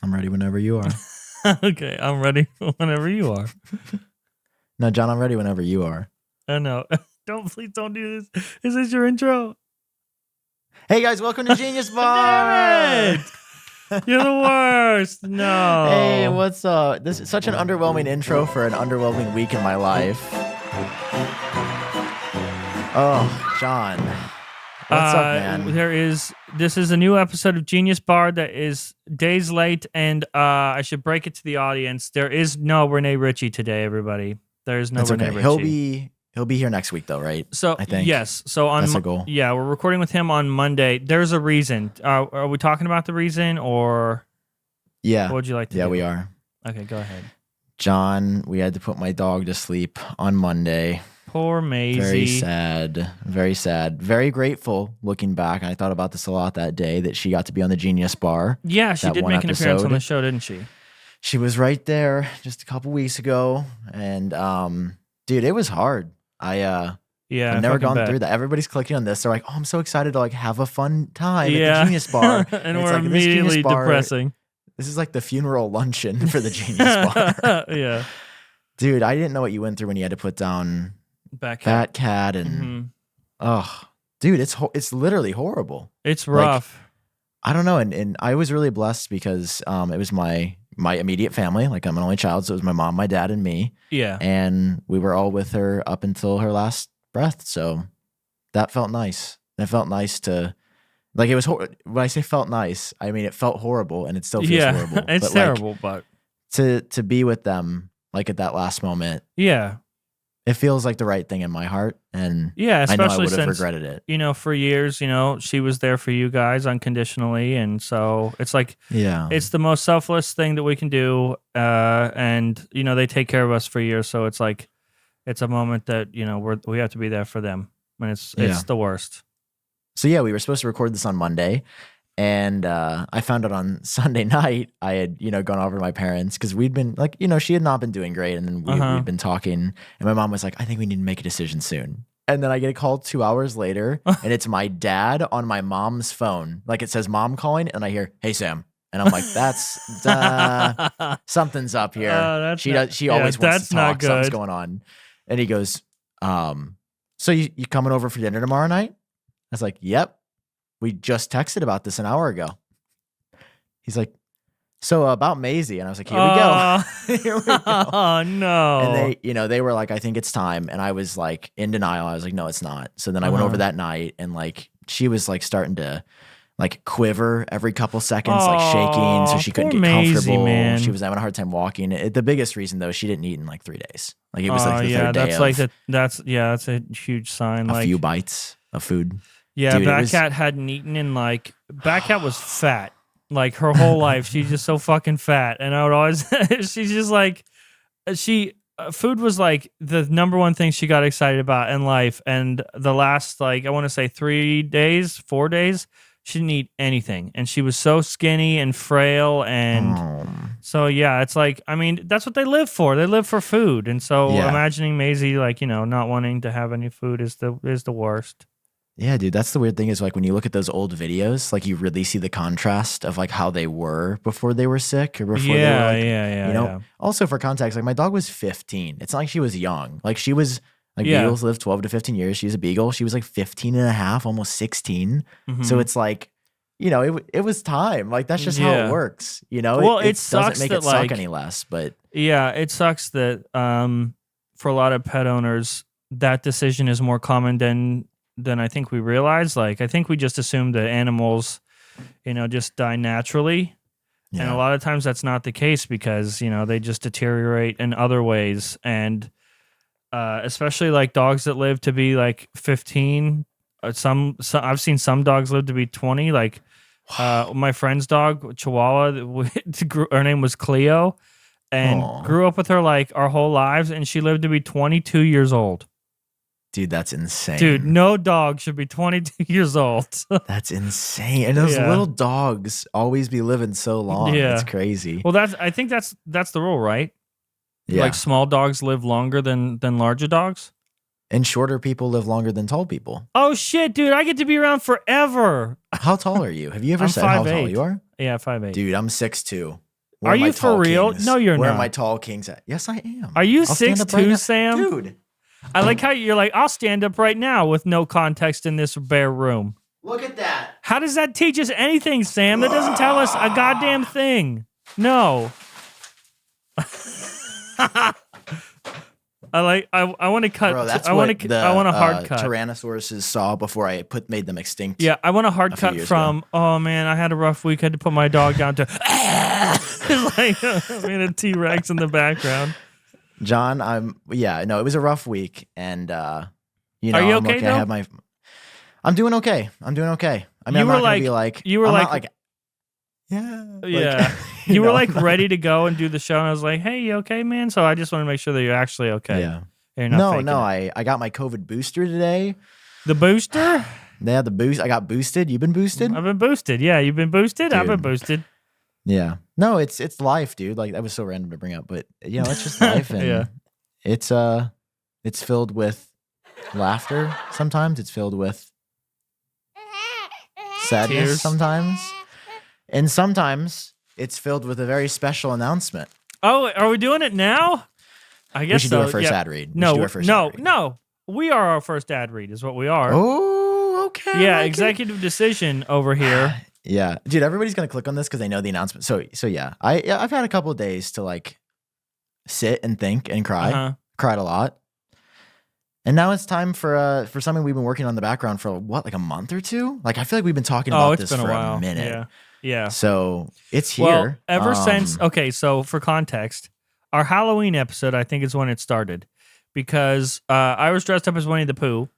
I'm ready whenever you are. Okay, I'm ready whenever you are. No, John, I'm ready whenever you are. I know. Please don't do this. Is this your intro? Hey guys, welcome to Genius Bar. Damn it! You're the worst. No. Hey, what's up? This is such an underwhelming intro for an underwhelming week in my life. Oh, John. What's up, man? This is a new episode of Genius Bar that is days late, and I should break it to the audience. There is no Renee Ritchie today, everybody. There is no That's Renee okay. Ritchie. He'll be here next week, though, right? So I think. yes. So on that's the goal. Yeah, we're recording with him on Monday. There's a reason. Are we talking about the reason, or Yeah. what would you like to do? Yeah, we are. Okay, go ahead. John, we had to put my dog to sleep on Monday. Poor Maisie. Very sad. Very sad. Very grateful looking back. And I thought about this a lot that day that she got to be on the Genius Bar. Yeah, she did make an appearance on the show, didn't she? She was right there just a couple weeks ago. And dude, it was hard. I've never gone through that. Everybody's clicking on this. They're like, oh, I'm so excited to like have a fun time at the Genius Bar. And we're like, immediately depressing. This is like the funeral luncheon for the Genius Bar. Yeah. Dude, I didn't know what you went through when you had to put down Fat Cat and oh, dude, it's literally horrible. It's rough. Like, I don't know, and I was really blessed because it was my immediate family. Like I'm an only child, so it was my mom, my dad, and me. Yeah, and we were all with her up until her last breath. So that felt nice. It felt nice to, like, it was. When I say felt nice, I mean it felt horrible, and it still feels horrible. It's but terrible, but to be with them, like at that last moment, yeah. It feels like the right thing in my heart, and yeah, especially I know I would have since, regretted it. You know, for years, you know, she was there for you guys unconditionally, and so it's like, it's the most selfless thing that we can do, and you know, they take care of us for years, so it's like, it's a moment that, you know, we have to be there for them, and it's the worst. So yeah, we were supposed to record this on Monday. And I found out on Sunday night, I had, gone over to my parents because we'd been like, she had not been doing great. And then we'd been talking and my mom was like, I think we need to make a decision soon. And then I get a call 2 hours later and it's my dad on my mom's phone. Like it says mom calling and I hear, hey, Sam. And I'm like, that's something's up here. She always wants to talk. Something's going on. And he goes, so you coming over for dinner tomorrow night? I was like, yep. We just texted about this an hour ago. He's like, so about Maisie. And I was like, here we go. Here we go. Oh, no. And they were like, I think it's time. And I was like in denial. I was like, no, it's not. So then I went over that night and like, she was like starting to like quiver every couple seconds, like shaking. So she couldn't get comfortable. Man. She was having a hard time walking. The biggest reason though, she didn't eat in like 3 days. Like it was like the third day. That's a huge sign. A few bites of food. Yeah, dude, Batcat hadn't eaten in like, Batcat was fat. Like her whole life, she's just so fucking fat. And I would always, she's just like, food was like the number one thing she got excited about in life. And the last, like, I want to say 4 days, she didn't eat anything. And she was so skinny and frail. And so, yeah, it's like, I mean, that's what they live for. They live for food. And so imagining Maisie, like, not wanting to have any food is the worst. Yeah, dude, that's the weird thing is like when you look at those old videos, like you really see the contrast of like how they were before they were sick or before they were like, Also for context, like my dog was 15. It's not like she was young. Like she was like beagles live 12 to 15 years. She's a beagle. She was like 15 and a half, almost 16. Mm-hmm. So it's like, it was time. Like that's just how it works. Well, it doesn't make it suck like, any less, but yeah, it sucks that for a lot of pet owners, that decision is more common than I think we realize. Like, I think we just assume that animals, just die naturally. Yeah. And a lot of times that's not the case because, they just deteriorate in other ways. And especially like dogs that live to be like 15, some I've seen some dogs live to be 20. Like my friend's dog, Chihuahua, her name was Cleo and grew up with her like our whole lives. And she lived to be 22 years old. Dude, that's insane. Dude, no dog should be 22 years old. That's insane. And those little dogs always be living so long. Yeah. It's crazy. Well, I think that's the rule, right? Yeah. Like small dogs live longer than larger dogs? And shorter people live longer than tall people. Oh, shit, dude. I get to be around forever. How tall are you? Have you ever said how tall you are? Yeah, 5'8". Dude, I'm 6'2". Are you for real? No, you're Where not. are my tall kings at? Yes, I am. Are you I'll stand up 6'2", right now. Sam? Dude. I like how you're like, I'll stand up right now with no context in this bare room. Look at that. How does that teach us anything, Sam? That doesn't tell us a goddamn thing. I want to cut. Bro, that's I want a hard cut. Tyrannosauruses saw before I made them extinct. Yeah, I want a hard cut from. Ago. Oh man, I had a rough week. I had to put my dog down to. It's like a T-Rex in the background. John, it was a rough week, and are you okay though? I'm doing okay. I mean, I'm not gonna be like you were I'm like, not like yeah. You were like ready to go and do the show, and I was like, "Hey, you okay, man?" So I just want to make sure that you're actually okay. Yeah. No. I got my COVID booster today. The booster? Yeah, the boost. I got boosted. You've been boosted? I've been boosted. Yeah, you've been boosted. Dude. I've been boosted. Yeah. No, it's life, dude. Like that was so random to bring up, but it's just life, and yeah. It's filled with laughter. Sometimes it's filled with sadness. Tears. Sometimes. And sometimes it's filled with a very special announcement. Oh, are we doing it now? I guess we should so. do our first ad read. No. We are our first ad read is what we are. Oh, okay. Yeah, executive decision over here. Yeah. Dude, everybody's going to click on this because they know the announcement. So yeah. I've had a couple of days to like sit and think and cry. Uh-huh. Cried a lot. And now it's time for something we've been working on in the background for like a month or two. Like I feel like we've been talking about this for a minute. Yeah. So it's here. Well, ever since, so for context, our Halloween episode, I think is when it started because I was dressed up as Winnie the Pooh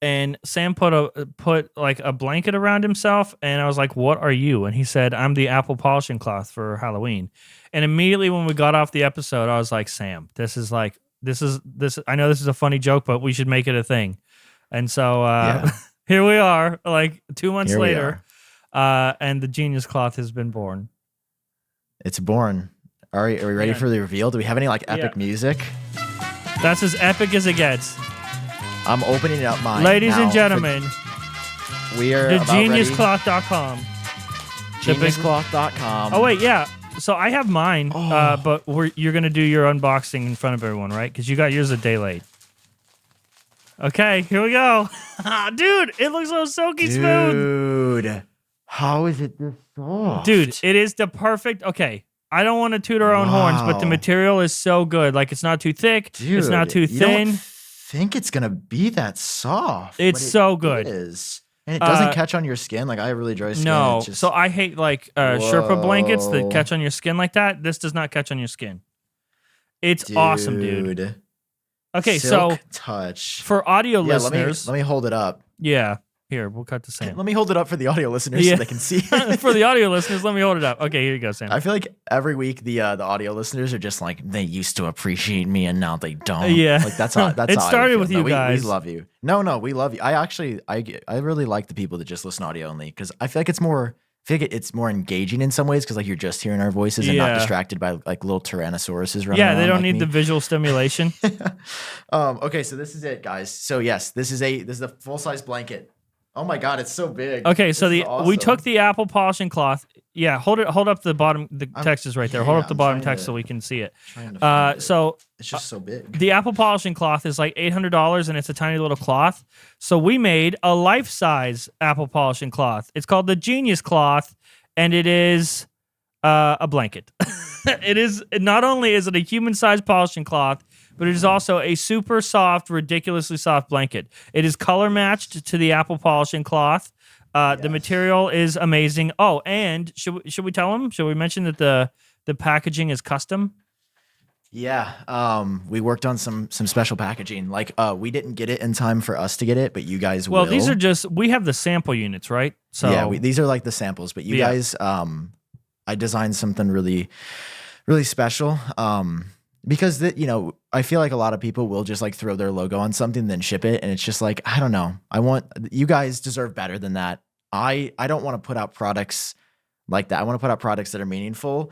and Sam put like a blanket around himself. And I was like, what are you? And he said, I'm the apple polishing cloth for Halloween. And immediately when we got off the episode, I was like, Sam, this is I know this is a funny joke, but we should make it a thing. And so here we are, like 2 months later. And the genius cloth has been born. It's born. Are we ready for the reveal? Do we have any like epic music? That's as epic as it gets. I'm opening up mine. Ladies and gentlemen, we are thegeniuscloth.com. Geniuscloth.com. Oh wait, yeah. So I have mine, but you're gonna do your unboxing in front of everyone, right? Because you got yours a day late. Okay, here we go. Dude, it looks so silky smooth. Dude, how is it this soft? Dude, it is the perfect. Okay, I don't want to toot our own horns, but the material is so good. Like it's not too thick. Dude, it's not too thin. I don't think it's gonna be that soft. It's so good. It is. And it doesn't catch on your skin. Like I have really dry skin. No. So I hate like Sherpa blankets that catch on your skin like that. This does not catch on your skin. It's awesome, dude. Okay, Silk so touch. For audio listeners. Let me hold it up. Yeah. Here, we'll cut to Sam. Let me hold it up for the audio listeners so they can see. For the audio listeners, let me hold it up. Okay, here you go, Sam. I feel like every week the audio listeners are just like, they used to appreciate me and now they don't. Yeah. Like that's how it started with you guys. We love you. No, we love you. I really like the people that just listen to audio only because I feel like it's more engaging in some ways because like you're just hearing our voices and not distracted by like little tyrannosauruses running around. Yeah, they don't need the visual stimulation. Okay, so this is it, guys. So yes, this is a full-size blanket. Oh my God, it's so big. Okay, so we took the apple polishing cloth. Yeah, hold up the bottom. The text is right there. Hold up the bottom text so we can see it. So it's just so big. The apple polishing cloth is like $800 and it's a tiny little cloth. So we made a life-size apple polishing cloth. It's called the Genius Cloth, and it is a blanket. It is not only is it a human-sized polishing cloth, but it is also a super soft, ridiculously soft blanket. It is color matched to the apple polishing cloth. The material is amazing. Oh, and should we tell them? Should we mention that the packaging is custom? Yeah, we worked on some special packaging. Like, we didn't get it in time for us to get it, but you guys will. Well, these are we have the sample units, right? So yeah, these are like the samples, but you guys, I designed something really, really special. Because I feel like a lot of people will just like throw their logo on something, then ship it, and it's just like, I don't know. You guys deserve better than that. I don't want to put out products like that. I want to put out products that are meaningful.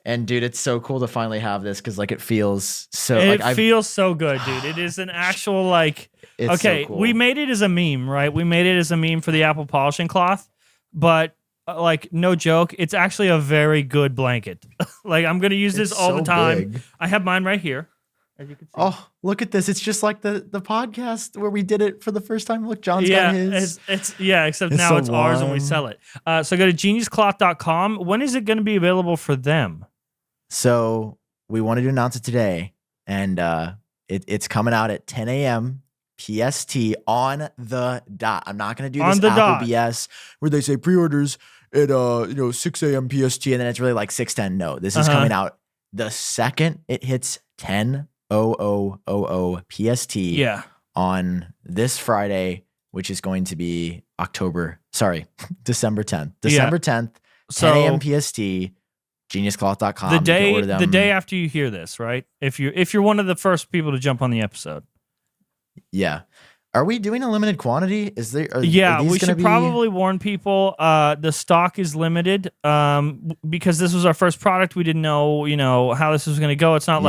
And dude, it's so cool to finally have this because like it feels so. It feels so good, dude. It is an actual like. It's okay, so cool. We made it as a meme, right? We made it as a meme for the apple polishing cloth, but like no joke, it's actually a very good blanket. Like I'm gonna use this all the time. Big. I have mine right here, as you can see. Oh, look at this! It's just like the podcast where we did it for the first time. Look, John's got his. It's except It's now so it's ours and we warm. sell it. So go to geniuscloth.com. When is it going to be available for them? So we wanted to announce it today, and it's coming out at 10 a.m. PST on the dot. I'm not going to do this Apple BS where they say pre-orders at 6 a.m. PST, and then it's really like 6:10. No, this is coming out the second it hits 10:00 PST. Yeah. On this Friday, which is going to be December 10th. December 10th, 10 a.m. PST. Geniuscloth.com. The day after you hear this, right? If you're one of the first people to jump on the episode. Yeah. Are we doing a limited quantity? Is there? We should probably warn people. The stock is limited because this was our first product. We didn't know, how this was going to go. It's not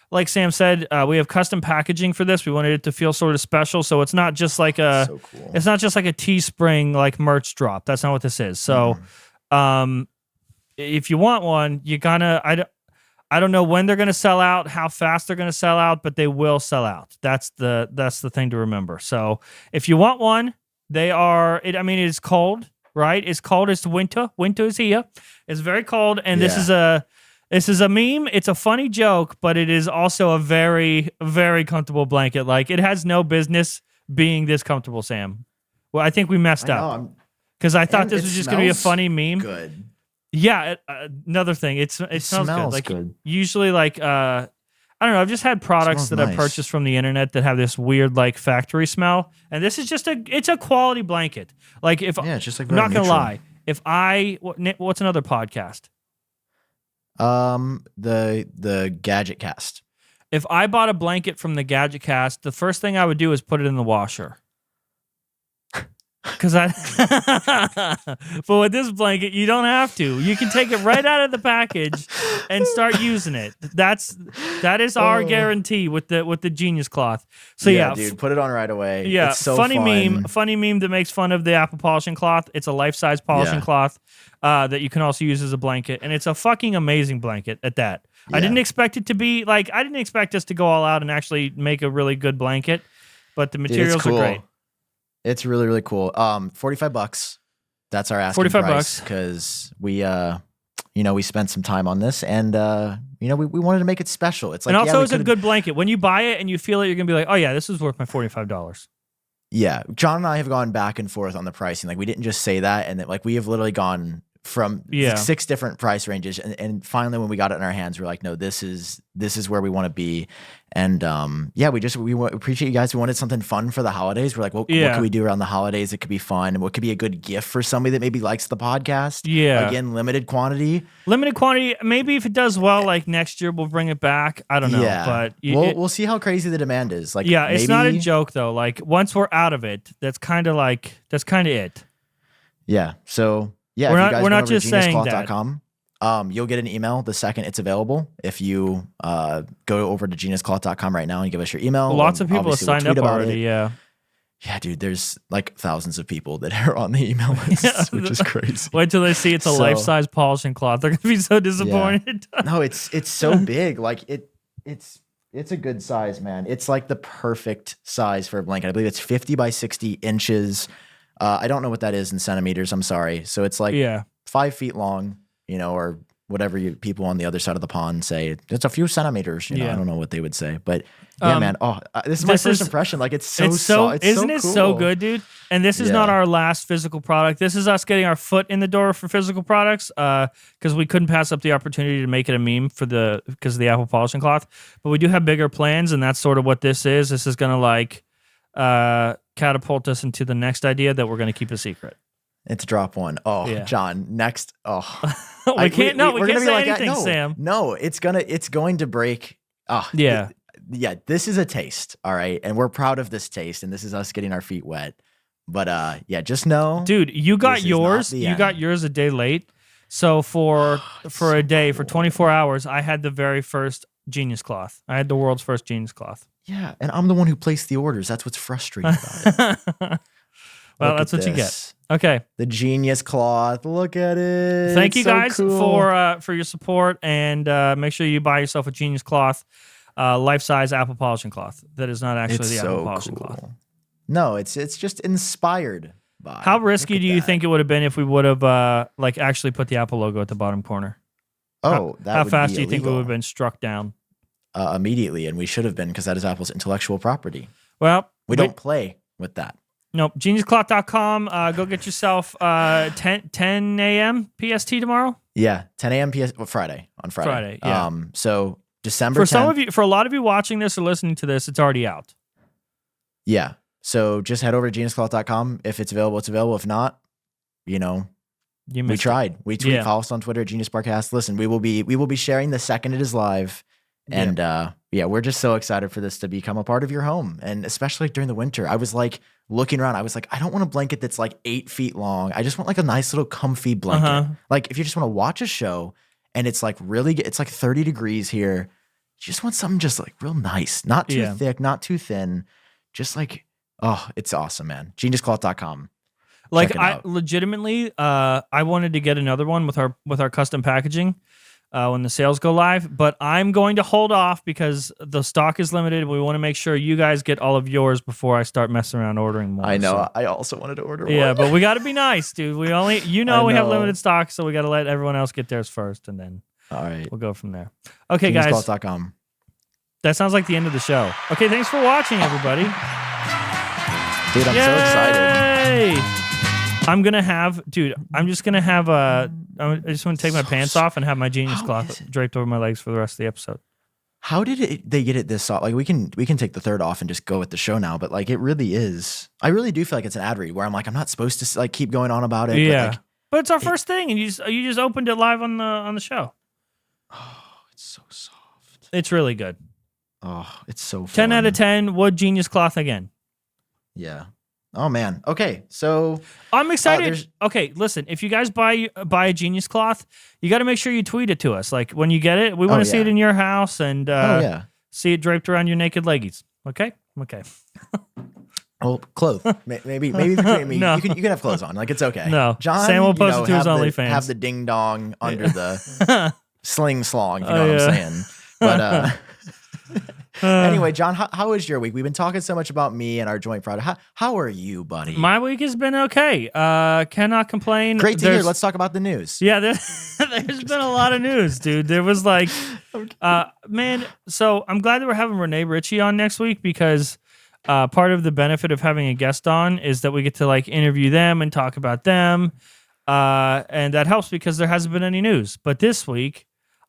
like Sam said, we have custom packaging for this. We wanted it to feel sort of special, so it's not just like so cool. It's not just like a Teespring like merch drop. That's not what this is. So, if you want one, you gotta. I don't know when they're going to sell out, how fast they're going to sell out, but they will sell out. That's the thing to remember. So if you want one, they are. It is cold, right? It's cold. It's winter. Winter is here. It's very cold, and this is a meme. It's a funny joke, but it is also a very, very comfortable blanket. Like it has no business being this comfortable, Sam. Well, I think we messed up because I thought this was just going to be a funny meme. Good. Yeah, another thing, it smells good. Like good. Usually, like I don't know. I've just had products that I purchased from the internet that have this weird like factory smell, and this is just it's a quality blanket. Like if it's just like I'm not gonna neutral. lie, what's another podcast? The Gadget Cast. If I bought a blanket from the Gadget Cast, the first thing I would do is put it in the washer. But with this blanket, you don't have to. You can take it right out of the package and start using it. That is our guarantee with the Genius Cloth. So yeah, dude, put it on right away. Yeah, it's so funny fun. meme that makes fun of the Apple polishing cloth. It's a life-size polishing cloth that you can also use as a blanket, and it's a fucking amazing blanket at that. Yeah. I didn't expect it to be like. I didn't expect us to go all out and actually make a really good blanket, but the materials are great. It's really, really cool. $45. That's our asking price because we spent some time on this and we wanted to make it special. It's like, and also it's a good blanket. When you buy it and you feel it, you're gonna be like, oh yeah, this is worth my $45. Yeah, John and I have gone back and forth on the pricing. Like we didn't just say that, and we have literally gone from 6 different price ranges, and finally when we got it in our hands, we're like, no, this is where we want to be. And we appreciate you guys. We wanted something fun for the holidays. We're like, what can we do around the holidays that could be fun, and what could be a good gift for somebody that maybe likes the podcast? Yeah, again, limited quantity. Maybe if it does well, like next year we'll bring it back. I don't know, but we'll see how crazy the demand is. Like, it's not a joke though. Like once we're out of it, that's kind of it. Yeah. So. Yeah, we're not just saying that. You'll get an email the second it's available. If you go over to geniuscloth.com right now and give us your email. Lots of people have signed up already, Yeah, dude, there's like thousands of people that are on the email list, which is crazy. Wait till they see it's a life-size polishing cloth. They're going to be so disappointed. Yeah. No, it's so big. Like it's a good size, man. It's like the perfect size for a blanket. I believe it's 50 by 60 inches. I don't know what that is in centimeters. I'm sorry. So it's like 5 feet long, or whatever people on the other side of the pond say. It's a few centimeters. I don't know what they would say, but man. Oh, this is my first impression. Like it's isn't so it cool. so good, dude? And this is not our last physical product. This is us getting our foot in the door for physical products because we couldn't pass up the opportunity to make it a meme because of the Apple polishing cloth. But we do have bigger plans, and that's sort of what this is. This is gonna catapult us into the next idea that we're going to keep a secret. It's drop one. Oh, yeah. John, next. Oh, we can't say anything, Sam. No, it's going to break. Oh, yeah. This is a taste. All right. And we're proud of this taste. And this is us getting our feet wet. But just know. Dude, you got yours. You got yours a day late. So for a day, for 24 hours, I had the very first Genius Cloth. I had the world's first Genius Cloth. Yeah, and I'm the one who placed the orders. That's what's frustrating about it. Well, that's what you get. Okay. The Genius Cloth. Look at it. Thank you so guys cool. for your support, and make sure you buy yourself a Genius Cloth, life-size apple polishing cloth. That is not actually the apple polishing cloth. No, it's just inspired by. How risky do you think it would have been if we would have actually put the Apple logo at the bottom corner? How fast do you think we would have been struck down? Immediately, and we should have been, because that is Apple's intellectual property. Well, we don't play with that. Nope. GeniusCloth.com. Go get yourself 10 a.m. PST tomorrow. Yeah, 10 a.m. Friday. Friday. Yeah. So December 10th. For some of you, for a lot of you watching this or listening to this, it's already out. Yeah. So just head over to geniuscloth.com. If it's available, it's available. If not, we tried. We tweet, follow us on Twitter at Genius Barcast. Listen, we will be sharing the second it is live. And we're just so excited for this to become a part of your home. And especially during the winter, I was like looking around. I was like, I don't want a blanket that's like 8 feet long. I just want like a nice little comfy blanket. Like if you just want to watch a show and it's like it's like 30 degrees here. You just want something just like real nice, not too thick, not too thin. Just like, oh, it's awesome, man. Geniuscloth.com. Like I legitimately, I wanted to get another one with our custom packaging. When the sales go live, but I'm going to hold off because the stock is limited. We want to make sure you guys get all of yours before I start messing around ordering more. I know. So. I also wanted to order more. Yeah, but we got to be nice, dude. We only, we have limited stock, so we got to let everyone else get theirs first, and then we'll go from there. Okay, guys. GeniusCloth.com. That sounds like the end of the show. Okay, thanks for watching, everybody. Dude, I'm so excited. I'm just gonna have I just want to take my pants off and have my Genius Cloth draped over my legs for the rest of the episode. How did they get it this soft? Like we can take the third off and just go with the show now, but like it really is. I really do feel like it's an ad read where I'm like, I'm not supposed to like keep going on about it. Yeah, but it's our first thing, and you just opened it live on the show. Oh, it's so soft. It's really good. Oh, it's so fun. 10 out of 10. Would Genius Cloth again? Yeah. Oh man. Okay, so I'm excited. Okay, listen. If you guys buy a Genius Cloth, you got to make sure you tweet it to us. Like when you get it, we want to see it in your house and see it draped around your naked leggies. Okay. Well, clothes. Maybe me. No. You can have clothes on. Like it's okay. No, John. Sam will post it to his OnlyFans. Have the ding dong under the sling slong. If you know what I'm saying. But anyway, John, how was your week? We've been talking so much about me and our joint project. How are you, buddy? My week has been okay. Cannot complain. Great to hear. Let's talk about the news. Yeah, there's been a lot of news, dude. There was like, man. So I'm glad that we're having Renee Ritchie on next week because part of the benefit of having a guest on is that we get to like interview them and talk about them, and that helps because there hasn't been any news. But this week,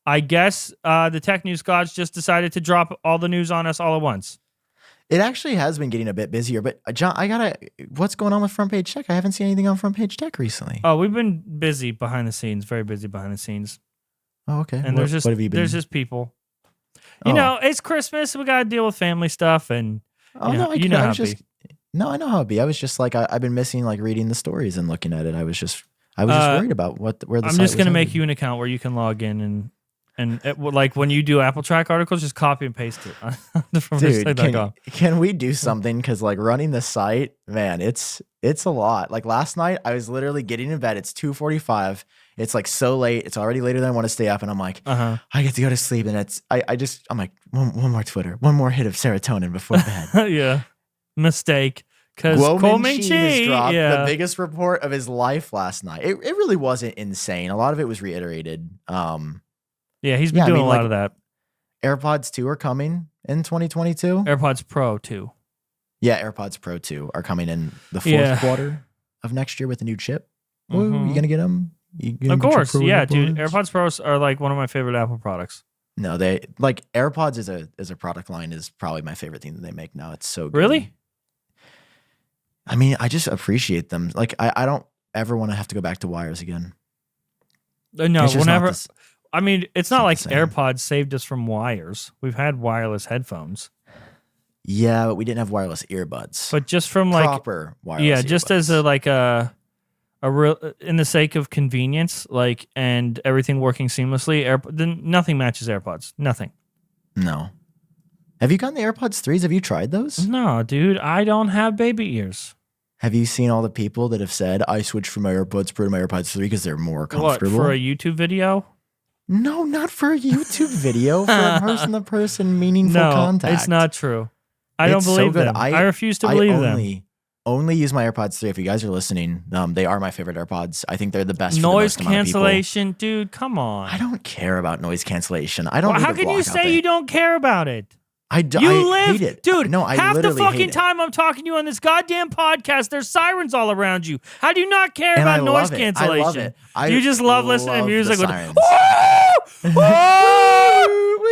I guess the tech news gods just decided to drop all the news on us all at once. It actually has been getting a bit busier, but John, what's going on with Front Page Tech? I haven't seen anything on Front Page Tech recently. Oh, we've been busy behind the scenes, very busy behind the scenes. Oh, okay. And what have you been? There's just people. You know, it's Christmas. We got to deal with family stuff, and I know how it be. I was just like, I've been missing like reading the stories and looking at it. I was just worried about where the. I'm just gonna make you an account where you can log in and like when you do Apple Track articles, just copy and paste it. Dude, can we do something? Because like running the site, man, it's a lot. Like last night, I was literally getting in bed. It's 2:45. It's like so late. It's already later than I want to stay up, and I'm like, I get to go to sleep. And I'm like, one more Twitter, one more hit of serotonin before bed. Yeah, mistake. Because Kohl dropped the biggest report of his life last night. It really wasn't insane. A lot of it was reiterated. Yeah, he's been doing a lot of that. AirPods 2 are coming in 2022. AirPods Pro 2. Yeah, AirPods Pro 2 are coming in the fourth quarter of next year with a new chip. Ooh, you going to get them? Of course. Yeah, dude. AirPods Pros are like one of my favorite Apple products. No, they like AirPods as a product line is probably my favorite thing that they make now. It's so good. Really? I mean, I just appreciate them. Like I don't ever want to have to go back to wires again. No, whenever. I mean, it's not like AirPods saved us from wires. We've had wireless headphones. Yeah, but we didn't have wireless earbuds. But just from like proper wireless just earbuds. as a real in the sake of convenience, like and everything working seamlessly, then nothing matches AirPods. Nothing. No. Have you gotten the AirPods 3s? Have you tried those? No, dude. I don't have baby ears. Have you seen all the people that have said, I switched from my AirPods Pro to my AirPods 3 because they're more comfortable? What, for a YouTube video? No, not for a YouTube video. For a person-to-person meaningful contact. It's not true. I don't believe them. I refuse to believe them. Only use my AirPods 3. If you guys are listening, they are my favorite AirPods. I think they're the best. Noise for the most cancellation, dude. Come on. I don't care about noise cancellation. I don't. Well, how can you say you don't care about it? I hate it, dude. No, I half the literally fucking time I'm talking to you on this goddamn podcast, there's sirens all around you. How do you not care about noise cancellation? I love it. You just love listening to music with sirens.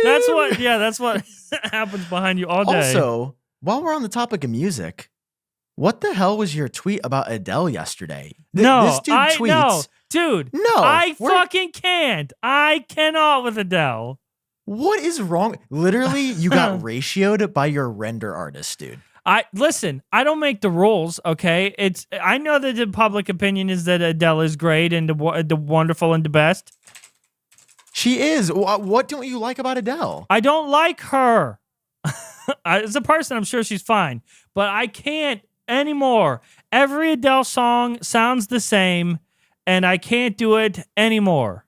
That's what. Yeah, that's what happens behind you all day. Also, while we're on the topic of music. What the hell was your tweet about Adele yesterday? This dude tweets. Dude, I fucking can't. I cannot with Adele. What is wrong? Literally, you got ratioed by your render artist, dude. Listen, I don't make the rules, okay? I know that the public opinion is that Adele is great and the wonderful and the best. She is. What don't you like about Adele? I don't like her. As a person, I'm sure she's fine, but I can't anymore. Every Adele song sounds the same, and I can't do it anymore.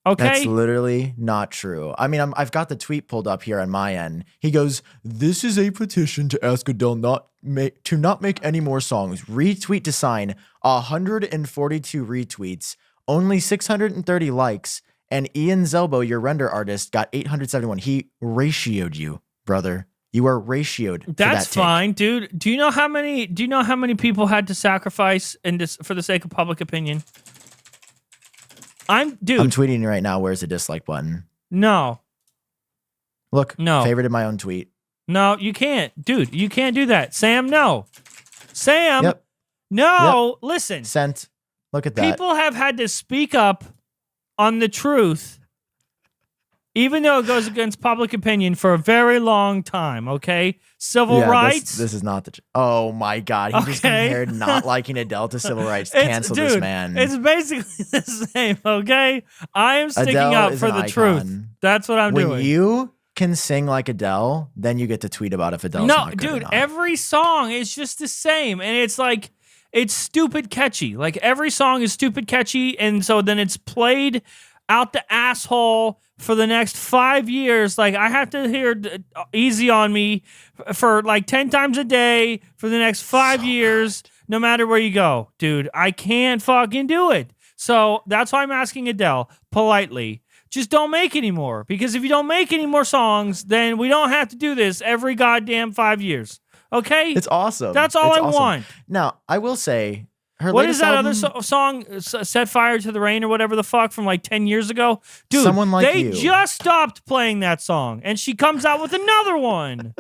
Okay? That's literally not true. I mean, I've got the tweet pulled up here on my end. He goes, "This is a petition to ask Adele not make any more songs. Retweet to sign. 142 retweets, only 630 likes, and Ian Zelbo, your render artist, got 871. He ratioed you, brother. You are ratioed. That's fine, dude. Do you know how many people had to sacrifice for the sake of public opinion? I'm tweeting right now. Where's the dislike button? No. Look, favorited my own tweet. No, you can't. Dude, you can't do that. Sam, no. Sam, yep. No. Yep. Listen. Sent. Look at that. People have had to speak up on the truth, even though it goes against public opinion, for a very long time, okay? Civil rights. This is not the... Oh, my God. He just compared not liking Adele to civil rights. Cancel this man. It's basically the same, okay? I am sticking up for the truth. That's what I'm doing. When you can sing like Adele, then you get to tweet about if Adele's not good or not. Every song is just the same, and it's like... It's stupid catchy. Like, every song is stupid catchy, and so then it's played out the asshole for the next 5 years. Like, I have to hear Easy on Me for like 10 times a day for the next 5 years, no matter where you go. Dude, I can't fucking do it. So that's why I'm asking Adele, politely, just don't make any more. Because if you don't make any more songs, then we don't have to do this every goddamn 5 years. Okay? It's awesome. That's all I want. Now, I will say, what is that other song, Set Fire to the Rain or whatever the fuck, from like 10 years ago? Dude, Someone Like You. They just stopped playing that song, and she comes out with another one.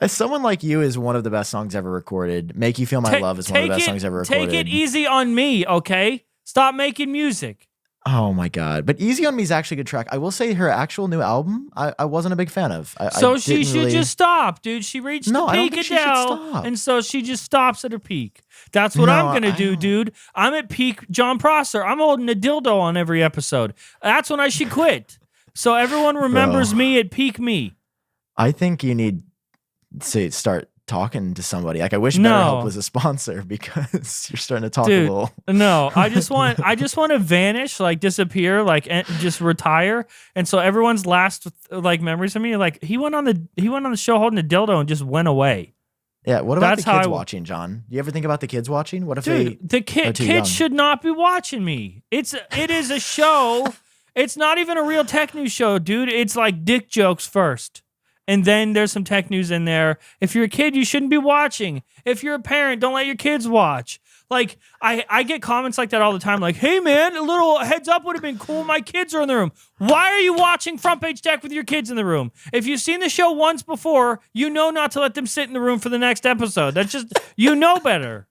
Someone Like You is one of the best songs ever recorded. Make You Feel My Love is one of the best songs ever recorded. Take it easy on me, okay? Stop making music. Oh my God. But Easy on Me is actually a good track. I will say her actual new album, I wasn't a big fan of. She should just stop, dude. She reached the peak, Adele, and so she just stops at her peak. That's what I'm going to do, dude. I'm at peak Jon Prosser. I'm holding a dildo on every episode. That's when I should quit. So everyone remembers me at peak me. I think you need to start talking to somebody. Like, I wish BetterHelp was a sponsor, because you're starting to talk a little. No, I just want to vanish, like disappear, like just retire. And so everyone's last like memories of me, like he went on the show holding a dildo and just went away. Yeah, what about the kids watching, John? Do you ever think about the kids watching? What if the kids should not be watching me? It is a show. It's not even a real tech news show, dude. It's like dick jokes first. And then there's some tech news in there. If you're a kid, you shouldn't be watching. If you're a parent, don't let your kids watch. Like, I get comments like that all the time. Like, hey, man, a little heads up would have been cool. My kids are in the room. Why are you watching Front Page Tech with your kids in the room? If you've seen the show once before, you know not to let them sit in the room for the next episode. That's just, you know better.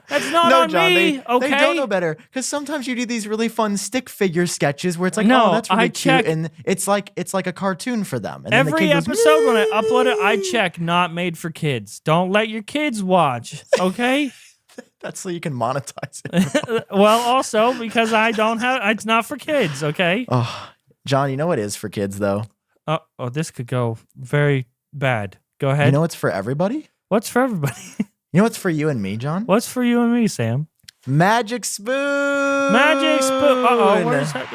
That's not on John, me, okay? They don't know better, because sometimes you do these really fun stick figure sketches where it's like, oh, that's really cute, and it's like a cartoon for them. And every episode when I upload it, I check not made for kids. Don't let your kids watch, okay? That's so you can monetize it. Well, also because it's not for kids, okay? Oh, John, you know what is for kids though? Oh, this could go very bad. Go ahead. You know what's for everybody? What's for everybody? You know what's for you and me, John? What's for you and me, Sam? Magic spoon. Magic spoon. Uh-oh,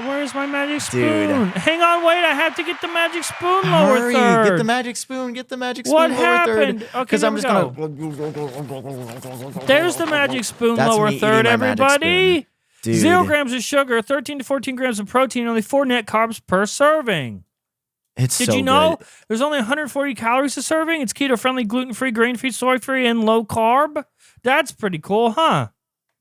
where's my magic spoon? Dude. Hang on, wait. I have to get the magic spoon lower third. Get the magic spoon. Get the magic spoon what lower happened? third. Okay, because I'm just go. gonna. There's the magic spoon That's lower me third, eating my magic everybody. spoon. Dude. 0 grams of sugar, 13 to 14 grams of protein, only 4 net carbs per serving. Did you know there's only 140 calories a serving? It's keto-friendly, gluten-free, grain-free, soy-free, and low-carb. That's pretty cool, huh?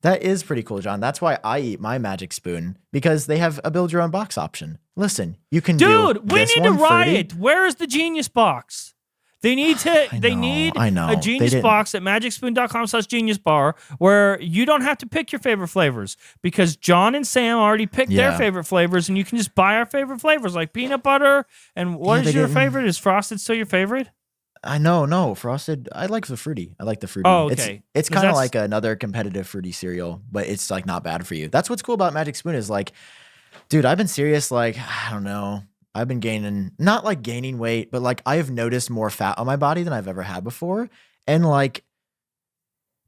That is pretty cool, John. That's why I eat my magic spoon, because they have a build your own box option. Listen, you can Dude, we need to riot. Where is the Genius Box? They need to. They need a Genius Box at magicspoon.com/geniusbar where you don't have to pick your favorite flavors, because John and Sam already picked their favorite flavors, and you can just buy our favorite flavors like peanut butter. And what is your favorite? Is Frosted still your favorite? I know, no, Frosted. I like the fruity. Oh, okay. It's kind of like another competitive fruity cereal, but it's like not bad for you. That's what's cool about Magic Spoon is like, dude, I've been serious. Like, I don't know. I've been not like gaining weight, but like I have noticed more fat on my body than I've ever had before. And like,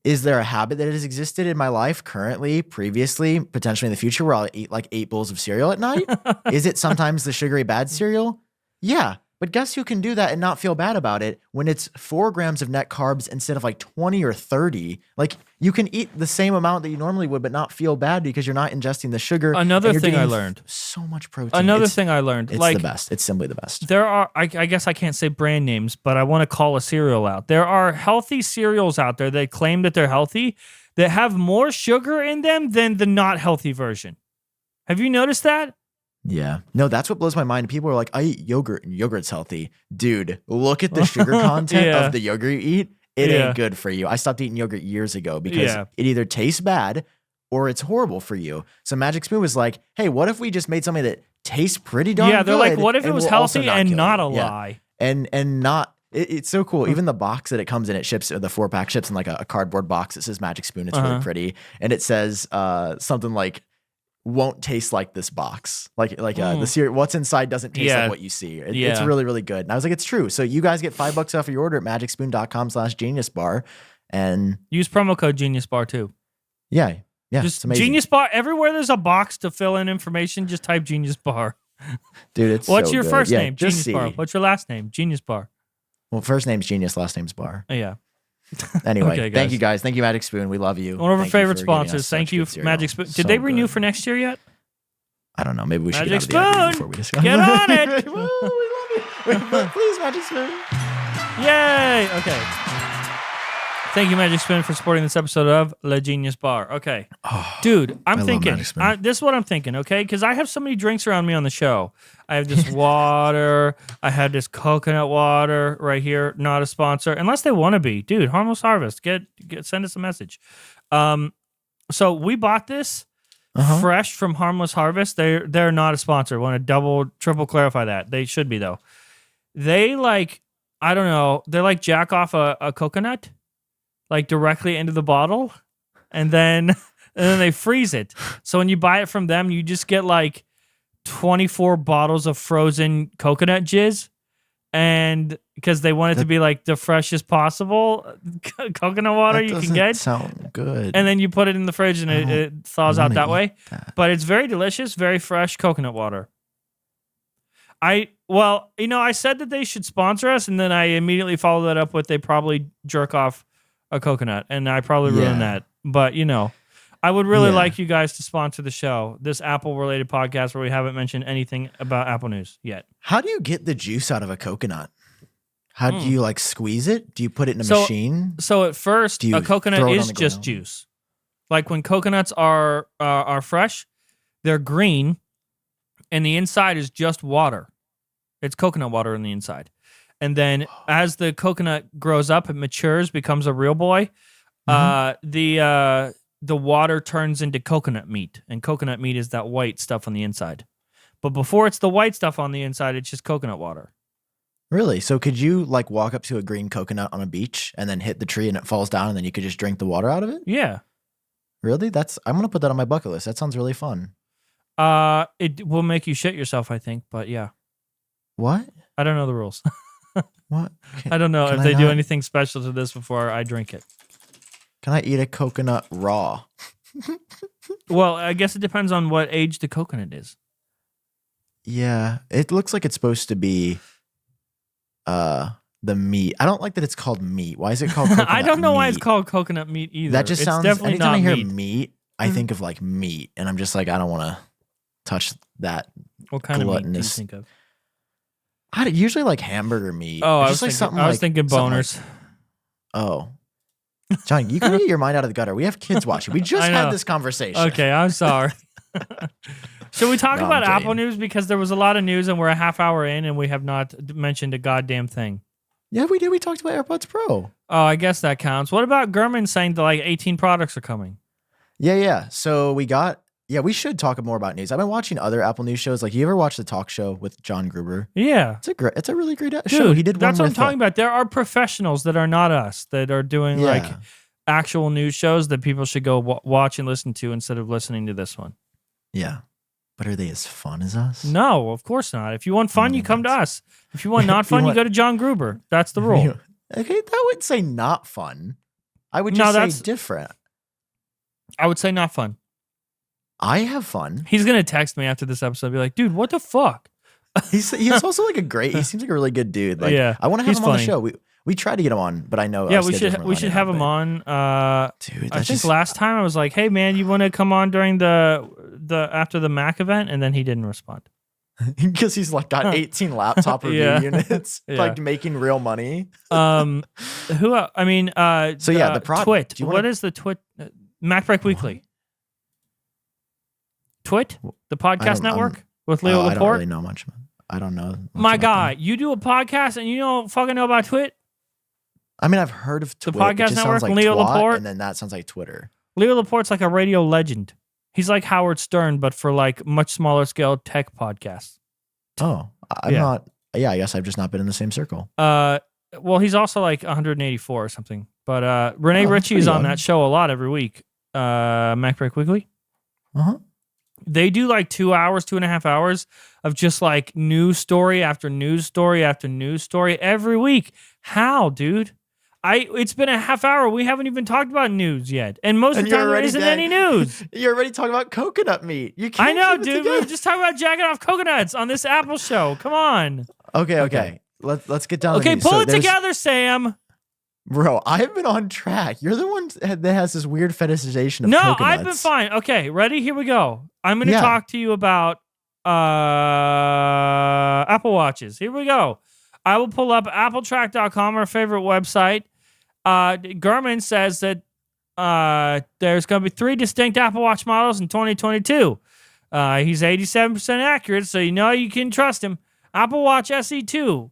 is there a habit that has existed in my life currently, previously, potentially in the future where I'll eat like 8 bowls of cereal at night? Is it sometimes the sugary bad cereal? Yeah. But guess who can do that and not feel bad about it when it's 4 grams of net carbs instead of like 20 or 30? Like you can eat the same amount that you normally would, but not feel bad because you're not ingesting the sugar. Another thing I learned. So much protein. Another thing I learned. It's like, the best. It's simply the best. There are, I guess I can't say brand names, but I want to call a cereal out. There are healthy cereals out there that claim that they're healthy that have more sugar in them than the not healthy version. Have you noticed that? Yeah. No, that's what blows my mind. People are like, I eat yogurt and yogurt's healthy. Dude, look at the sugar content of the yogurt you eat. It ain't good for you. I stopped eating yogurt years ago because it either tastes bad or it's horrible for you. So Magic Spoon was like, hey, what if we just made something that tastes pretty darn good? Yeah, they're like, what if it was healthy and not a lie? And not, it's so cool. Even the box that it comes in, it ships, the 4-pack ships in like a cardboard box. It says Magic Spoon. It's really pretty. And it says something like, won't taste like this box. Like the cereal, what's inside doesn't taste like what you see. It's really, really good. And I was like, it's true. So you guys get $5 off of your order at magicspoon.com/geniusbar and use promo code GeniusBar too. Yeah. Just GeniusBar. Everywhere there's a box to fill in information, just type GeniusBar. Dude, it's What's so your good. first name? Just GeniusBar. What's your last name? GeniusBar. Well, first name's Genius, last name's Bar. Oh, yeah. Anyway, okay, thank you guys. Thank you, Magic Spoon. We love you. One of our favorite sponsors. Thank you, Magic Spoon. Did they renew for next year yet? I don't know. Maybe we should Magic get out of the interview Spoon. before we discuss. Get on it. Woo, we love you. Please, Magic Spoon. Yay. Okay. Thank you, Magic Spoon, for supporting this episode of Le Genius Bar. Okay. Dude, I'm thinking. This is what I'm thinking, okay? Because I have so many drinks around me on the show. I have this water. I have this coconut water right here. Not a sponsor. Unless they want to be. Dude, Harmless Harvest. Send us a message. So we bought this fresh from Harmless Harvest. They're not a sponsor. Want to triple clarify that. They should be, though. They I don't know. They jack off a coconut. Directly into the bottle, and then they freeze it. So when you buy it from them, you just get 24 bottles of frozen coconut jizz, and because they want it to be the freshest possible coconut water you can get. Sound good. And then you put it in the fridge, and it thaws out that way. But it's very delicious, very fresh coconut water. I said that they should sponsor us, and then I immediately followed that up with they probably jerk off a coconut, and I probably ruined that. But, I would really like you guys to sponsor the show, this Apple-related podcast where we haven't mentioned anything about Apple News yet. How do you get the juice out of a coconut? How do you, squeeze it? Do you put it in a machine? So at first, a coconut is just juice. When coconuts are fresh, they're green, and the inside is just water. It's coconut water on the inside. And then as the coconut grows up, it matures, becomes a real boy. The water turns into coconut meat, and coconut meat is that white stuff on the inside. But before it's the white stuff on the inside, it's just coconut water. Really? So could you walk up to a green coconut on a beach and then hit the tree and it falls down, and then you could just drink the water out of it? Yeah. Really? I'm gonna put that on my bucket list. That sounds really fun. It will make you shit yourself, I think. But yeah. What? I don't know the rules. What? I don't know if they do anything special to this before I drink it. Can I eat a coconut raw? Well, I guess it depends on what age the coconut is. Yeah, it looks like it's supposed to be the meat. I don't like that it's called meat. Why is it called coconut I don't know meat? why it's called coconut meat either. That just it's sounds, definitely anytime not I hear meat. meat, I think of like meat. And I'm just like, I don't want to touch that. What kind of meat do you gluttonous- think of? I usually like hamburger meat. Oh, It's just I was thinking something boners. Oh. John, you gotta get your mind out of the gutter. We have kids watching. We just I had know. this conversation. Okay, I'm sorry. Should we talk No, about I'm Apple kidding. news? Because there was a lot of news and we're a half hour in and we have not mentioned a goddamn thing. Yeah, we did. We talked about AirPods Pro. Oh, I guess that counts. What about Gurman saying that like 18 products are coming? Yeah. So we should talk more about news. I've been watching other Apple News shows. Like, you ever watch the talk show with John Gruber? Yeah. It's a really great show. Dude, He did one that's what I'm with, talking about. There are professionals that are not us that are doing like actual news shows that people should go watch and listen to instead of listening to this one. Yeah. But are they as fun as us? No, of course not. If you want fun, you come to us. If you want not fun, you go to John Gruber. That's the rule. Okay, that would say not fun. I would just say different. I would say not fun. I have fun. He's going to text me after this episode and be like, dude, what the fuck? He's also like he seems like a really good dude. Like, yeah, I want to have him funny. on the show. We tried to get him on, but I know. Yeah, we should have him on. Dude, I think last time I was like, hey man, you want to come on during the after the Mac event? And then he didn't respond. Because he's like got 18 laptop review units, like making real money. The product. Twit. What is the Twit? Mac Break Weekly. Twit, the podcast network with Leo Laporte. I don't really know much. I don't know. My guy, you do a podcast and you don't fucking know about Twit? I mean, I've heard of Twit. The podcast it just network, sounds like Leo twat, Laporte. and then that sounds like Twitter. Leo Laporte's like a radio legend. He's like Howard Stern, but for like much smaller scale tech podcasts. Oh, I'm not. Yeah, I guess I've just not been in the same circle. Well, he's also like 184 or something. But Renee Ritchie is on that show a lot every week. Mac Break Weekly. They do like 2 hours, 2.5 hours of just like news story after news story after news story every week. How, dude? It's been a half hour. We haven't even talked about news yet. And most of the time there isn't any news. You're already talking about coconut meat. You can't. I know, dude. We were just talking about jacking off coconuts on this Apple show. Come on. Okay. Let's get down to Okay, the news. pull it together, Sam. Bro, I've been on track. You're the one that has this weird fetishization of coconuts. No, I've been fine. Okay, ready? Here we go. I'm going to talk to you about Apple Watches. Here we go. I will pull up appletrack.com, our favorite website. Gurman says that there's going to be 3 distinct Apple Watch models in 2022. He's 87% accurate, so you know you can trust him. Apple Watch SE2.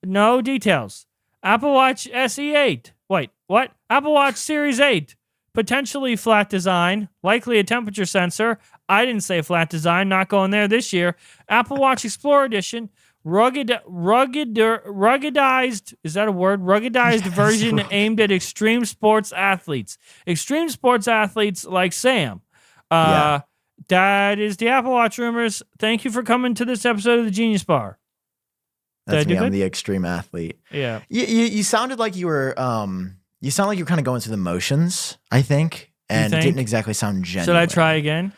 No details. Apple Watch SE8. Wait, what? Apple Watch Series 8. Potentially flat design, likely a temperature sensor. I didn't say flat design, not going there this year. Apple Watch Explorer Edition, ruggedized, is that a word? Ruggedized version aimed at extreme sports athletes. Extreme sports athletes like Sam. That is the Apple Watch rumors. Thank you for coming to this episode of the Genius Bar. That's me. I'm the extreme athlete. Yeah. You sounded like you were you sound like you're kind of going through the motions, I think. And it didn't exactly sound genuine. Should I try again?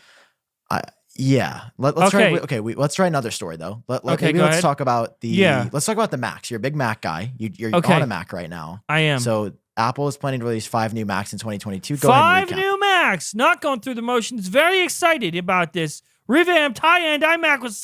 Yeah. Let's try. Okay, let's try another story though. Let's talk about let's talk about the Macs. You're a big Mac guy. You're on a Mac right now. I am. So Apple is planning to release 5 new Macs in 2022. Go 5 ahead and new Macs. Not going through the motions. Very excited about this. Revamped high-end iMac with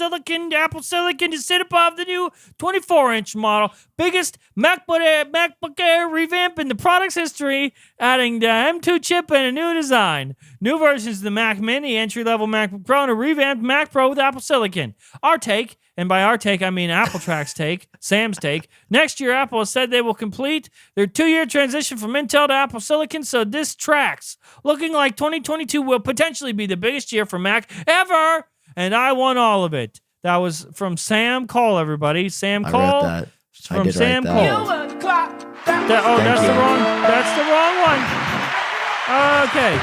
Apple Silicon to sit above the new 24-inch model. Biggest MacBook Air revamp in the product's history, adding the M2 chip and a new design. New versions of the Mac Mini, entry-level MacBook Pro, and a revamped Mac Pro with Apple Silicon. Our take, and by our take, I mean Apple Track's take, Sam's take. Next year, Apple has said they will complete their 2-year transition from Intel to Apple Silicon, so this tracks. Looking like 2022 will potentially be the biggest year for Mac ever, and I won all of it. That was from Sam Kohl, everybody. Sam Kohl. I read that. From Sam Kohl. That's the wrong one. Okay.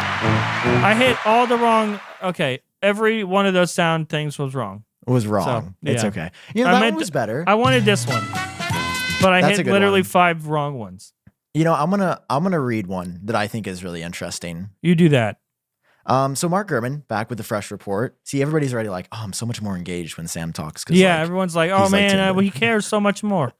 I hit all the wrong. Okay. Every one of those sound things was wrong. It was wrong. So, it's okay. That one was better. I wanted this one, but I hit literally one. 5 wrong ones. I'm gonna read one that I think is really interesting. You do that. So Mark Gurman back with the fresh report. See, everybody's already like, oh, I'm so much more engaged when Sam talks. Yeah, everyone's like, oh he's like man, he cares so much more.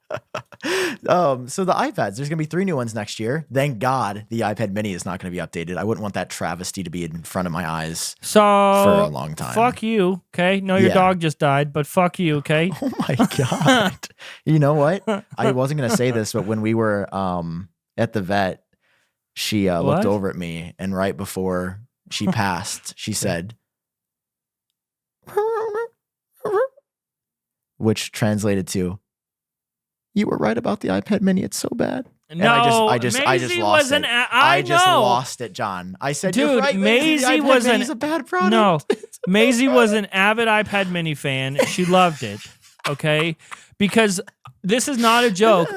So the iPads, there's gonna be 3 new ones next year. Thank God the iPad Mini is not gonna be updated. I wouldn't want that travesty to be in front of my eyes for a long time. Fuck you, okay? No, your dog just died, but fuck you, okay? Oh my God. You know what? I wasn't gonna say this, but when we were at the vet, she looked over at me, and right before she passed, she said, which translated to, "You were right about the iPad Mini. It's so bad." No, I just lost it. I just lost it, John. I said, dude, "You're right, Maisie was a bad product." No, Maisie was an avid iPad Mini fan. She loved it. Okay, because this is not a joke.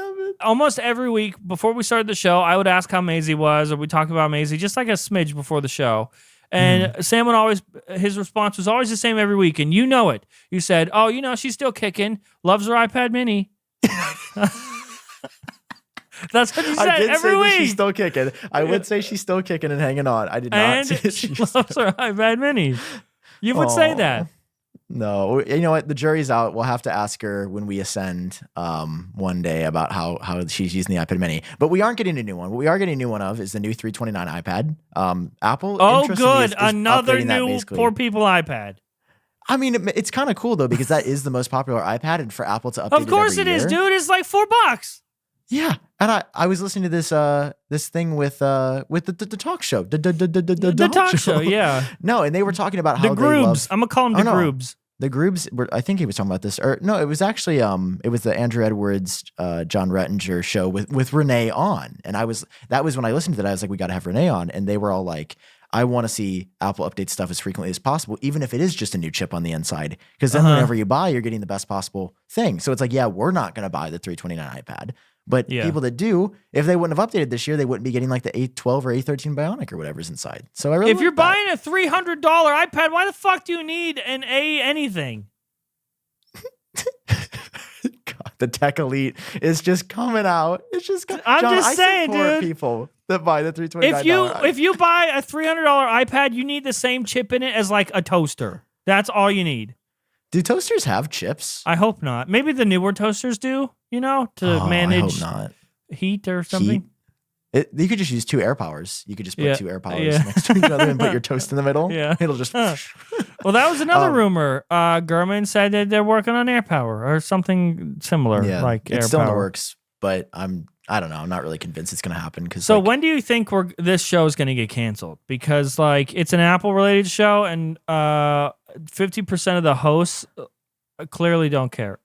Almost every week before we started the show, I would ask how Maisie was, or we talk about Maisie just like a smidge before the show. And Sam would always, his response was always the same every week. And you know it. You said, oh, she's still kicking, loves her iPad Mini. That's what you said every week. She's still kicking. I would say she's still kicking and hanging on. I did not say that she loves her iPad Mini. You would say that. No, you know what? The jury's out. We'll have to ask her when we ascend one day about how she's using the iPad Mini. But we aren't getting a new one. What we are getting a new one of is the new 329 iPad. Apple. Oh, good. Another new poor people iPad. I mean, it's kind of cool though, because that is the most popular iPad, and for Apple to update of course it is, dude. It's like $4. Yeah, and I was listening to this thing with the talk show, the talk show, yeah. No, and they were talking about how the Groobs. I'm gonna call them the Groobs. The Groobs were, I think he was talking about this, or no, it was actually it was the Andrew Edwards, John Rettinger show with Renee on, and that was when I listened to that, I was like, we got to have Renee on, and they were all like, I want to see Apple update stuff as frequently as possible, even if it is just a new chip on the inside, because then whenever you buy, you're getting the best possible thing. So it's like, yeah, we're not going to buy the 329 iPad, but people that do, if they wouldn't have updated this year, they wouldn't be getting like the A12 or A13 Bionic or whatever's inside. So I really if you're buying a $300 iPad, why the fuck do you need an A anything? God, the tech elite is just coming out. It's just I'm John, just saying, dude. People that buy the $329. If you buy a $300 iPad, you need the same chip in it as like a toaster. That's all you need. Do toasters have chips? I hope not. Maybe the newer toasters do, to manage heat or something. You could just use 2 air powers. You could just put 2 air powers next to each other and put your toast in the middle. Yeah. It'll just... Well, that was another rumor. Gurman said that they're working on air power or something similar like air power. It's still in the works, but I don't know. I'm not really convinced it's going to happen. So when do you think this show is going to get canceled? Because it's an Apple-related show, and 50% of the hosts clearly don't care.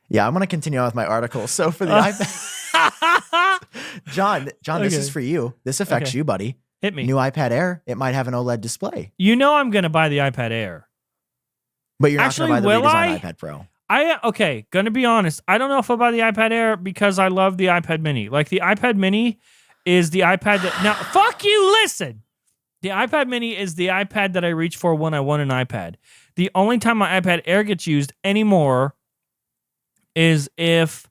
Yeah, I'm going to continue on with my article. So for the iPad, John, this is for you. This affects you, buddy. Hit me. New iPad Air. It might have an OLED display. I'm going to buy the iPad Air. But you're not going to buy the redesigned iPad Pro. Gonna be honest. I don't know if I'll buy the iPad Air because I love the iPad Mini. Like the iPad Mini is the iPad that now fuck you, listen. The iPad Mini is the iPad that I reach for when I want an iPad. The only time my iPad Air gets used anymore is if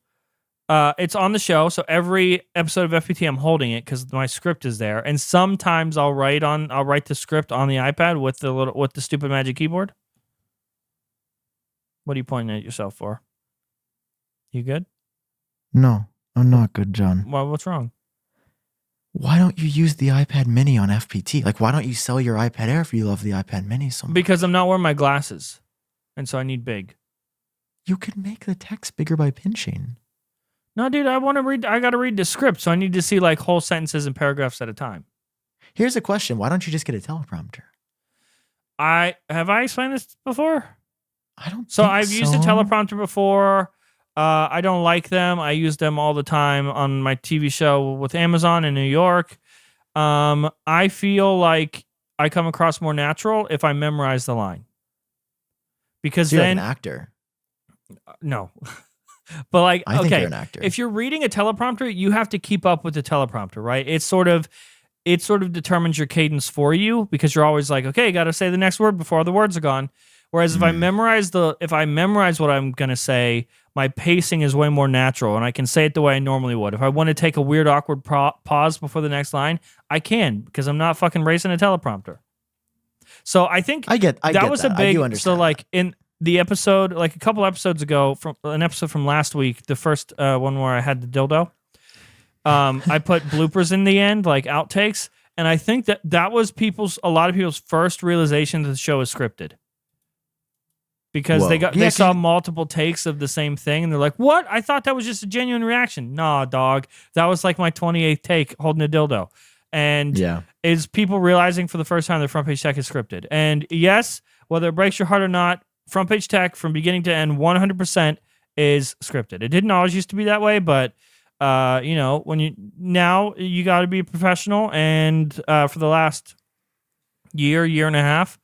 it's on the show. So every episode of FPT, I'm holding it because my script is there. And sometimes I'll write the script on the iPad with the stupid magic keyboard. What are you pointing at yourself for? You good? No, I'm not good, John. Well, what's wrong? Why don't you use the iPad Mini on FPT? Like, why don't you sell your iPad Air if you love the iPad Mini so much? Because I'm not wearing my glasses, and so I need big. You could make the text bigger by pinching. No, dude, I got to read the script, so I need to see like whole sentences and paragraphs at a time. Here's a question. Why don't you just get a teleprompter? Have I explained this before? I don't So I've used a teleprompter before. I don't like them. I use them all the time on my TV show with Amazon in New York. I feel like I come across more natural if I memorize the line. Because so you're an actor. No. But I think you're an actor. If you're reading a teleprompter, you have to keep up with the teleprompter, right? It sort of determines your cadence for you because you're always like, okay, got to say the next word before the words are gone. Whereas if I memorize what I'm gonna say, my pacing is way more natural, and I can say it the way I normally would. If I want to take a weird, awkward pause before the next line, I can because I'm not fucking racing a teleprompter. So I think that was a big. So like in the episode, like a couple episodes ago, from an episode from last week, the first one where I had the dildo, I put bloopers in the end, like outtakes, and I think that was a lot of people's first realization that the show is scripted. Because they saw multiple takes of the same thing, and they're like, "What? I thought that was just a genuine reaction." Nah, dog, that was like my 28th take holding a dildo, and is people realizing for the first time that Front Page Tech is scripted. And yes, whether it breaks your heart or not, Front Page Tech from beginning to end, 100% is scripted. It didn't always used to be that way, but when you got to be a professional, and for the last year and a half.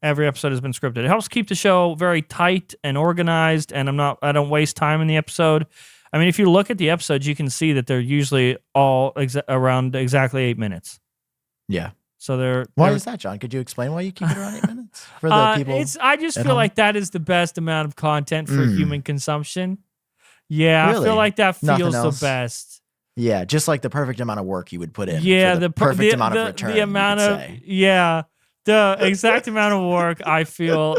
Every episode has been scripted. It helps keep the show very tight and organized, and I don't waste time in the episode. I mean, if you look at the episodes, you can see that they're usually all around exactly 8 minutes. Yeah. So Why is that, John? Could you explain why you keep it around 8 minutes for the people? I just feel like that is the best amount of content for human consumption. Yeah, really? I feel like that feels the best. Yeah, just like the perfect amount of work you would put in. Yeah, the perfect amount of return. The amount of the exact amount of work I feel,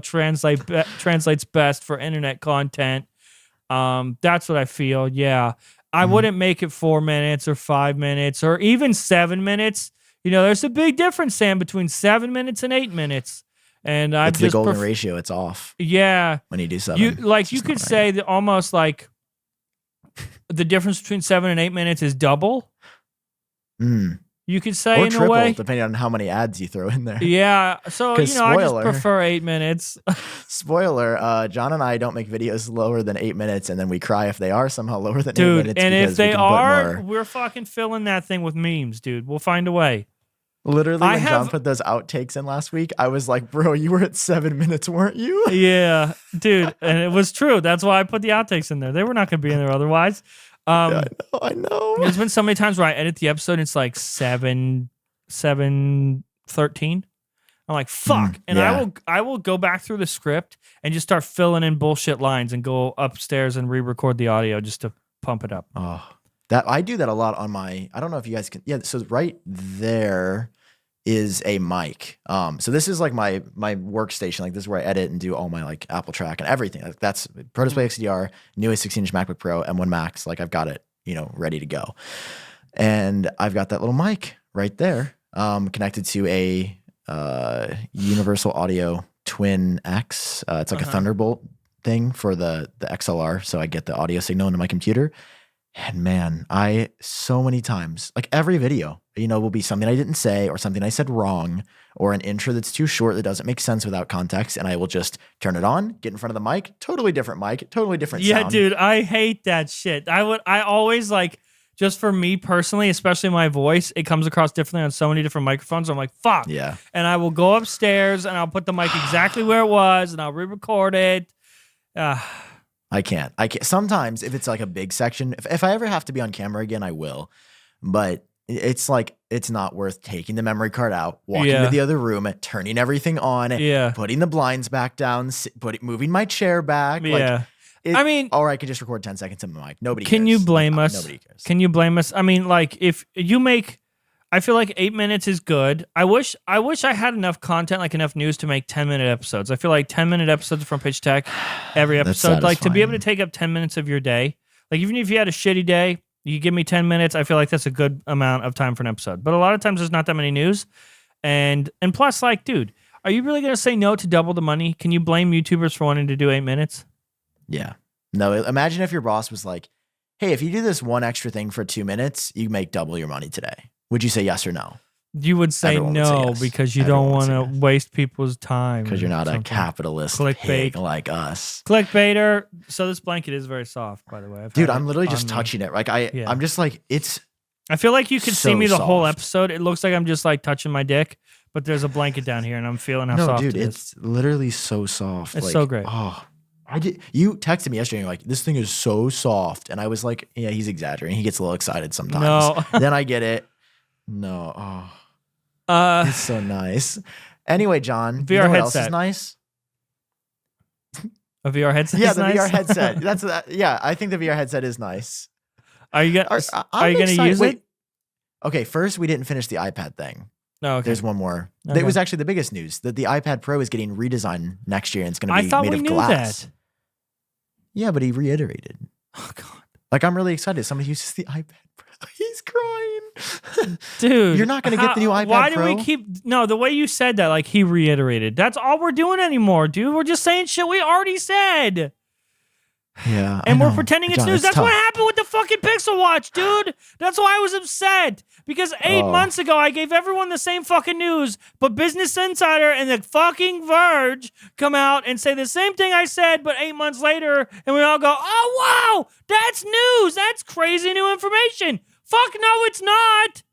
translates best for internet content. That's what I feel. Yeah, I wouldn't make it 4 minutes or 5 minutes or even 7 minutes. There's a big difference, Sam, between 7 minutes and 8 minutes. And it's the golden ratio. It's off. Yeah, when you do 7, you could say that almost like the difference between 7 and 8 minutes is double. You could say, or in triple, a way, depending on how many ads you throw in there. Yeah, so I just prefer 8 minutes. Spoiler: John and I don't make videos lower than 8 minutes, and then we cry if they are somehow lower than 8 minutes. And if they are, we're fucking filling that thing with memes, dude. We'll find a way. Literally, when John put those outtakes in last week, I was like, "Bro, you were at 7 minutes, weren't you?" Yeah, dude, and it was true. That's why I put the outtakes in there. They were not going to be in there otherwise. I know. There's been so many times where I edit the episode and it's like 7:13. I'm like, fuck. And I will go back through the script and just start filling in bullshit lines and go upstairs and re-record the audio just to pump it up. Oh, I do that a lot on my, I don't know if you guys can, so right there is a mic. So this is like my workstation. Like this is where I edit and do all my like Apple Track and everything. Like that's Pro Display XDR, newest 16-inch MacBook Pro, M1 Max. Like I've got it, ready to go. And I've got that little mic right there, connected to a Universal Audio Twin X. It's like a Thunderbolt thing for the XLR. So I get the audio signal into my computer. And man, so many times, like every video, will be something I didn't say or something I said wrong or an intro that's too short that doesn't make sense without context. And I will just turn it on, get in front of the mic, totally different sound. Yeah, dude, I hate that shit. I always like, just for me personally, especially my voice, it comes across differently on so many different microphones. I'm like, fuck. Yeah. And I will go upstairs and I'll put the mic exactly where it was and I'll re-record it. I can't. Sometimes if it's like a big section, if I ever have to be on camera again, I will. But it's like, it's not worth taking the memory card out, walking to the other room, turning everything on, putting the blinds back down, moving my chair back. Yeah. Or I could just record 10 seconds in the mic. Nobody cares. Can you blame us? Nobody cares. Can you blame us? I mean, like if you make, I feel like 8 minutes is good. I wish I had enough content, like enough news to make 10-minute episodes. I feel like 10-minute episodes from Pitch Tech, every episode, like to be able to take up 10 minutes of your day. Like even if you had a shitty day, you give me 10 minutes. I feel like that's a good amount of time for an episode. But a lot of times there's not that many news. And plus, like, dude, are you really going to say no to double the money? Can you blame YouTubers for wanting to do 8 minutes? Yeah. No, imagine if your boss was like, hey, if you do this one extra thing for 2 minutes, you make double your money today. Would you say yes or no? You would say Everyone no would say yes. Because you don't want to waste people's time. Because you're not a capitalist pig like us. Clickbaiter. So this blanket is very soft, by the way. Dude, I'm literally just touching it. Like I'm just like, it's I feel like you could so see me the soft. whole episode. It looks like I'm just like touching my dick, but there's a blanket down here and I'm feeling how soft dude, it is. It's literally so soft. It's so great. Oh, you texted me yesterday and you're like, this thing is so soft. And I was like, yeah, he's exaggerating. He gets a little excited sometimes. No. Then I get it. No. Oh, it's so nice. Anyway, John, VR you know what headset. else is nice? A VR headset. Yeah, is the nice? VR headset. I think the VR headset is nice. Are you gonna use it? Okay, first we didn't finish the iPad thing. No, okay. There's one more. Okay. It was actually the biggest news that the iPad Pro is getting redesigned next year and it's going to be I thought made we of knew glass. that. Yeah, but he reiterated. Oh God. Like, I'm really excited. Somebody uses the iPad Pro. He's crying. Dude. You're not going to get the new iPad why Pro? do we keep... No, the way you said that, like he reiterated. That's all we're doing anymore, dude. We're just saying shit we already said. Yeah. And we're pretending it's John, news. That's tough. what happened with the fucking Pixel Watch, dude. That's why I was upset. Because 8 months ago, I gave everyone the same fucking news, but Business Insider and the fucking Verge come out and say the same thing I said, but 8 months later, and we all go, oh, wow, that's news. That's crazy new information. Fuck no, it's not.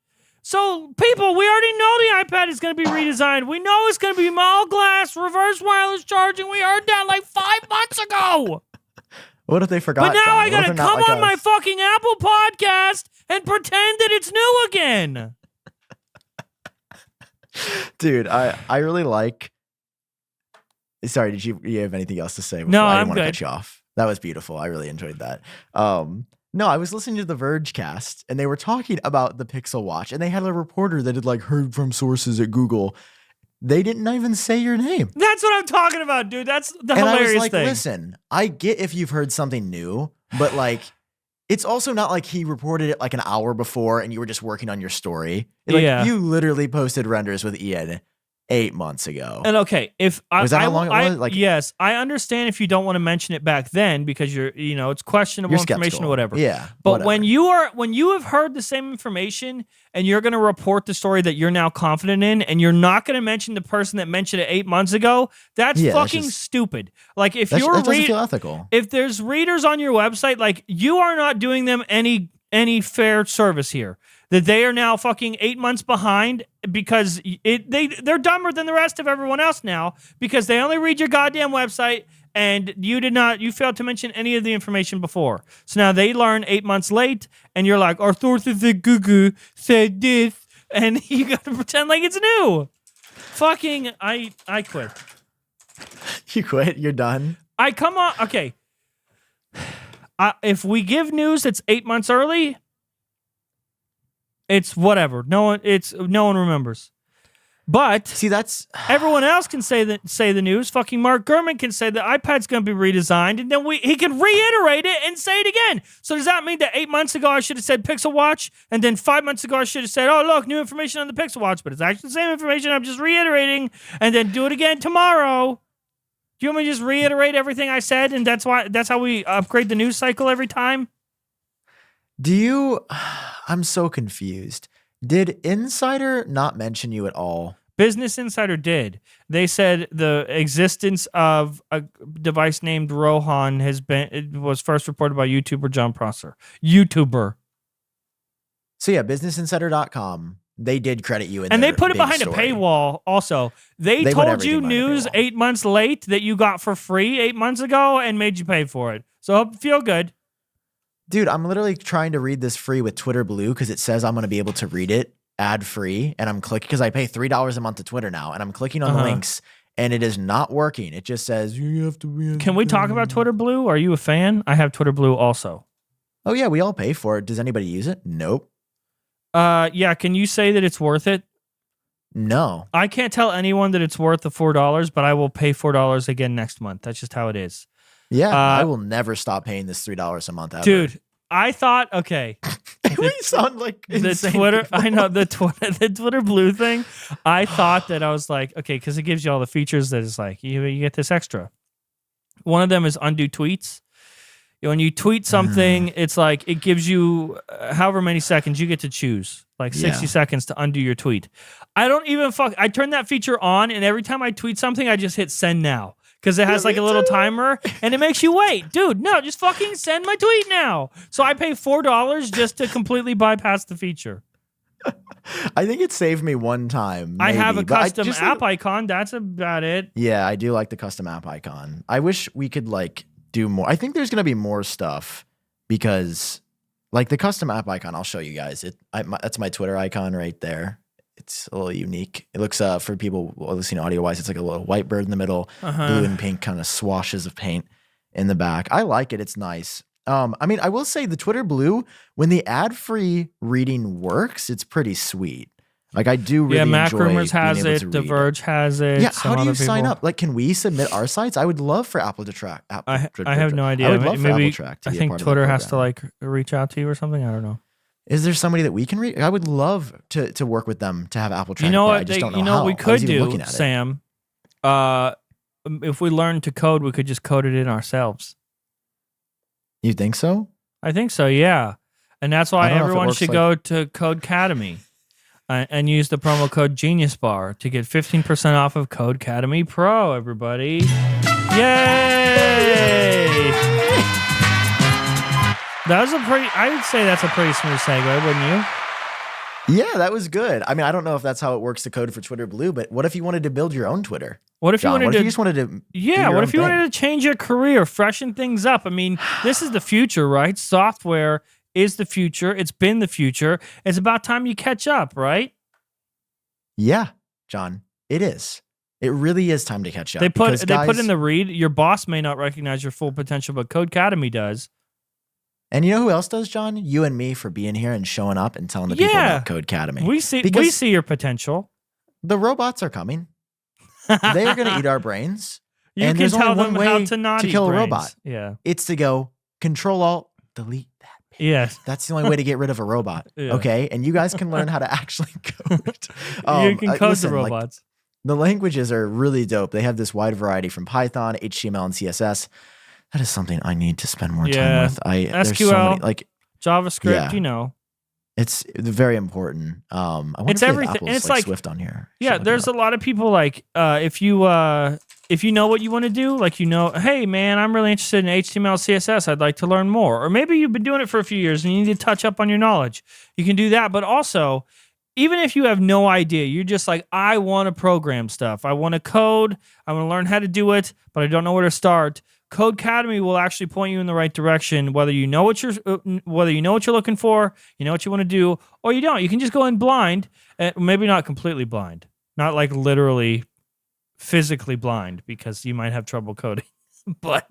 So, people, we already know the iPad is going to be redesigned. We know it's going to be all glass, reverse wireless charging. We heard that like 5 months ago. What if they forgot? But now I gotta come on my fucking Apple podcast and pretend that it's new again. Dude, I really like. Sorry, did you have anything else to say? No, I didn't I'm want to good. cut you off. That was beautiful. I really enjoyed that. No, I was listening to the Verge cast and they were talking about the Pixel Watch and they had a reporter that had like heard from sources at Google. They didn't even say your name. That's what I'm talking about, dude. That's the and hilarious I was like, thing. listen, I get if you've heard something new, but like, it's also not like he reported it like an hour before and you were just working on your story. Like, you literally posted renders with Ian 8 months ago. And okay, if was that how long it was? Like, yes, I understand if you don't want to mention it back then because you're, it's questionable information or whatever. Yeah. But when you have heard the same information and you're going to report the story that you're now confident in, and you're not going to mention the person that mentioned it 8 months ago, that's fucking stupid. Like if that doesn't feel ethical. If there's readers on your website, like you are not doing them any fair service here. That they are now fucking 8 months behind because they're dumber than the rest of everyone else now because they only read your goddamn website and you failed to mention any of the information before. So now they learn 8 months late and you're like, our sources at Google said this, and you got to pretend like it's new. Fucking, I quit. You quit? You're done? Come on. Okay. If we give news that's 8 months early, it's whatever. No one remembers. But see, that's everyone else can say the news. Fucking Mark Gurman can say the iPad's going to be redesigned, and then he can reiterate it and say it again. So does that mean that 8 months ago I should have said Pixel Watch, and then 5 months ago I should have said, oh look, new information on the Pixel Watch, but it's actually the same information. I'm just reiterating, and then do it again tomorrow. Do you want me to just reiterate everything I said, and that's how we upgrade the news cycle every time? I'm so confused. Did Insider not mention you at all? Business Insider did. They said the existence of a device named Rohan was first reported by YouTuber Jon Prosser. So yeah, businessinsider.com. They did credit you in and they put it behind story. a paywall also. They told you news 8 months late that you got for free 8 months ago and made you pay for it. So hope you feel good. Dude, I'm literally trying to read this free with Twitter Blue because it says I'm going to be able to read it ad free. And I'm clicking because I pay $3 a month to Twitter now. And I'm clicking on the links and it is not working. It just says you have to. Can we talk about Twitter Blue? Are you a fan? I have Twitter Blue also. Oh, yeah. We all pay for it. Does anybody use it? Nope. Yeah. Can you say that it's worth it? No. I can't tell anyone that it's worth the $4, but I will pay $4 again next month. That's just how it is. Yeah, I will never stop paying this $3 a month ever. Dude, I thought, okay. We sound like the Twitter, people. I know, the Twitter Blue thing, I thought that I was like, okay, because it gives you all the features that is like, you get this extra. One of them is undo tweets. When you tweet something, it's like, it gives you however many seconds you get to choose, like 60 seconds to undo your tweet. I don't even I turn that feature on, and every time I tweet something, I just hit send now. Because it has like a little timer and it makes you wait. Dude, no, just fucking send my tweet now. So I pay $4 just to completely bypass the feature. I think it saved me one time. Maybe, I have a custom app icon. That's about it. Yeah, I do like the custom app icon. I wish we could like do more. I think there's going to be more stuff because like the custom app icon, I'll show you guys. That's my Twitter icon right there. It's a little unique. It looks for people listening audio wise, it's like a little white bird in the middle, blue and pink kind of swashes of paint in the back. I like it. It's nice. I mean, I will say the Twitter Blue, when the ad-free reading works, it's pretty sweet. Like I do really Mac enjoy Rumors has being able it. to The read. Verge has it. Yeah, some how do you other sign people. up? Like, can we submit our sites? I would love for Apple to track. I have no idea. I would love for Maybe Apple Track to I be a think part Twitter of that has to program. like reach out to you or something. I don't know. Is there somebody that we can read? I would love to work with them to have Apple Track. You know I what? just don't know you know how. what we I was could even do, looking at it. Sam. If we learned to code, we could just code it in ourselves. You think so? I think so. Yeah, and that's why I don't know if it everyone works should like- go to Codecademy and use the promo code Genius Bar to get 15% off of Codecademy Pro. Everybody, yay! That was I would say that's a pretty smooth segue, wouldn't you? Yeah, that was good. I mean, I don't know if that's how it works to code for Twitter Blue, but what if you wanted to build your own Twitter? What if you John, wanted what to? if you just wanted to? Yeah, what if you wanted to change your career, freshen things up? I mean, this is the future, right? Software is the future. It's been the future. It's about time you catch up, right? Yeah, John, it is. It really is time to catch up. They put because, guys, in the read. Your boss may not recognize your full potential, but Codecademy does. And you know who else does, John? You and me for being here and showing up and telling the people about Codecademy. We see Because your potential. the robots are coming. They are going to eat our brains. You and can there's tell only them one how way to not to eat kill a brains. robot. Yeah. It's to go Control-Alt-Delete that. Yes. That's the only way to get rid of a robot. Yeah. Okay. And you guys can learn how to actually code. You can code the like, robots. the languages are really dope. They have this wide variety from Python, HTML, and CSS. That is something I need to spend more time with. There's SQL, so many, like JavaScript, yeah. you know. It's very important. I wonder It's if they have everything. Apple's, And it's like like- Swift on here. Yeah, Should look there's it a lot of people like if you know what you want to do, like hey man, I'm really interested in HTML, CSS. I'd like to learn more. Or maybe you've been doing it for a few years and you need to touch up on your knowledge. You can do that. But also, even if you have no idea, you're just like, I want to program stuff. I want to code. I want to learn how to do it, but I don't know where to start. Codecademy will actually point you in the right direction, whether you know what you're looking for, you know what you want to do, or you don't. You can just go in blind, maybe not completely blind, not like literally physically blind, because you might have trouble coding. But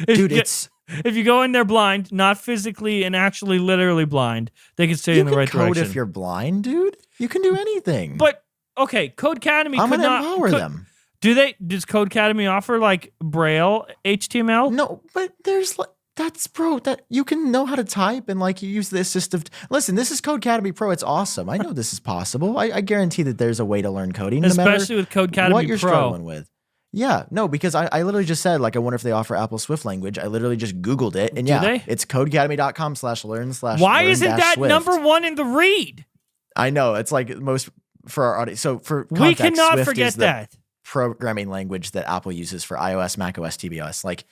Dude, if you go in there blind, not physically and actually literally blind, they can stay in the right you can code direction. if you're blind, dude. You can do anything. But okay, Codecademy I'm could gonna not empower them. Does Codecademy offer like Braille HTML? No, but there's that you can know how to type and like you use the assistive. Listen, this is Codecademy Pro. It's awesome. I know this is possible. I guarantee that there's a way to learn coding, Especially no with Codecademy what you're Pro. struggling with. Yeah, no, because I literally just said, like, I wonder if they offer Apple Swift language. I literally just Googled it, and Do they? it's codecademy.com/learn/. Why isn't that Swift. number one in the read? I know it's like most for our audience. So for We context, cannot Swift forget is the that. programming language that Apple uses for iOS, macOS, tvOS. Like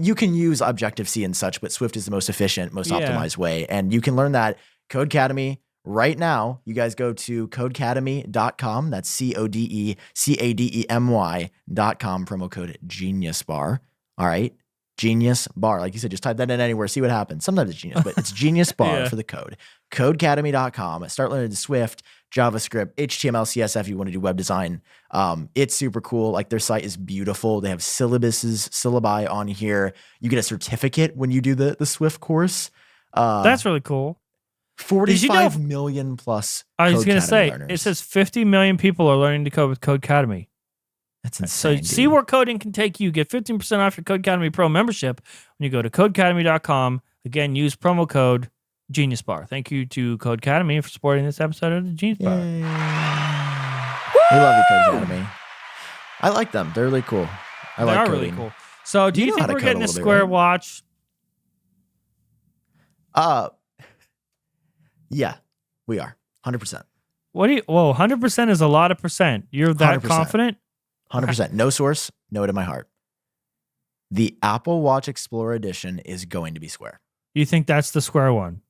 you can use Objective-C and such, but Swift is the most efficient, most optimized way. And you can learn that Codecademy right now. You guys go to codecademy.com. That's CODECADEMY.com. Promo code Genius Bar. All right. Genius Bar. Like you said, just type that in anywhere, see what happens. Sometimes it's genius, but it's Genius Bar for the code. Codecademy.com. Start learning Swift, JavaScript, HTML, CSS if you want to do web design. It's super cool. Like their site is beautiful. They have syllabi on here. You get a certificate when you do the Swift course. That's really cool. 45 million plus. I was going to say, learners. it says 50 million people are learning to code with Codecademy. That's insane. So see where coding can take you. Get 15% off your Codecademy Pro membership when you go to codecademy.com. Again, use promo code Genius Bar. Thank you to Codecademy for supporting this episode of the Genius Bar. We love you, Codecademy. I like them. They're really cool. They like are coding. really cool. So do You you know think how to we're code getting a a little bit, Square right? Watch? Yeah, we are 100%. What do you? Whoa, 100% is a lot of percent. You're that 100%. confident? 100%. No source, no it in my heart. The Apple Watch Explorer Edition is going to be Square. You think that's the Square one?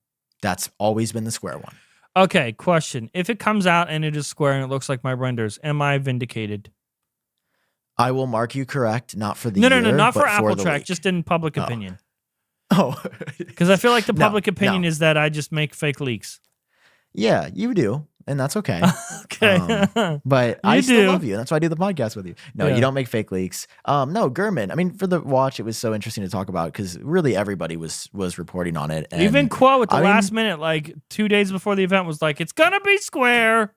That's always been the Square one. Okay, question. If it comes out and it is Square and it looks like my renders, am I vindicated? I will mark you correct, not for the No, year, not for but Apple the Track, leak. just in public opinion. Oh. Because I feel like the No, public opinion is that I just make fake leaks. Yeah, you do. and that's okay. Okay. But I You still do. love you. That's why I do the podcast with you. No, Yeah. you don't make fake leaks. No, Gurman. I mean, for the watch, it was so interesting to talk about because really everybody was reporting on it. And Even Quo at the I last mean, minute, like 2 days before the event, was like, "It's gonna be square."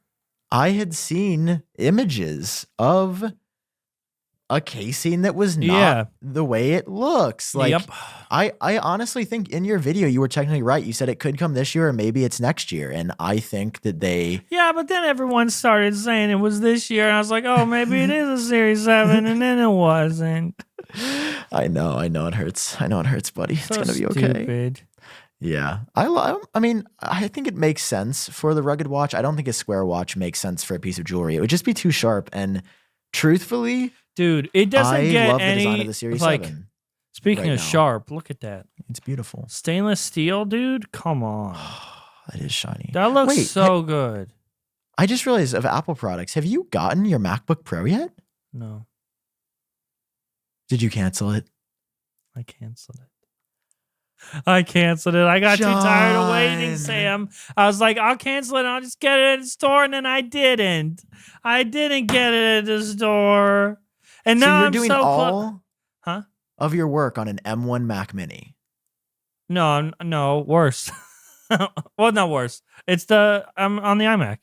I had seen images of a casing that was not the way it looks. Like, Yep. I honestly think in your video you were technically right. You said it could come this year or maybe it's next year, and I think that they. Yeah, but then everyone started saying it was this year, and I was like, "Oh, maybe it is a Series 7," and then it wasn't. I know it hurts. I know it hurts, buddy. It's So gonna be okay. stupid. Yeah, I mean, I think it makes sense for the rugged watch. I don't think a square watch makes sense for a piece of jewelry. It would just be too sharp. And truthfully, Dude, it doesn't I get love the any design of the Series like. 7. Speaking right of now. sharp, look at that It's beautiful. stainless steel, dude. Come on, That is shiny. that looks Wait, so good. I just realized of Apple products. Have you gotten your MacBook Pro yet? No, Did you cancel it? I canceled it. I got too tired of waiting, John. Sam. I was like, I'll cancel it and I'll just get it at the store, and then I didn't. I didn't get it at the store. And So now you're I'm doing so all Huh? of your work on an M1 Mac Mini. No, worse. Well, not worse. I'm on the iMac.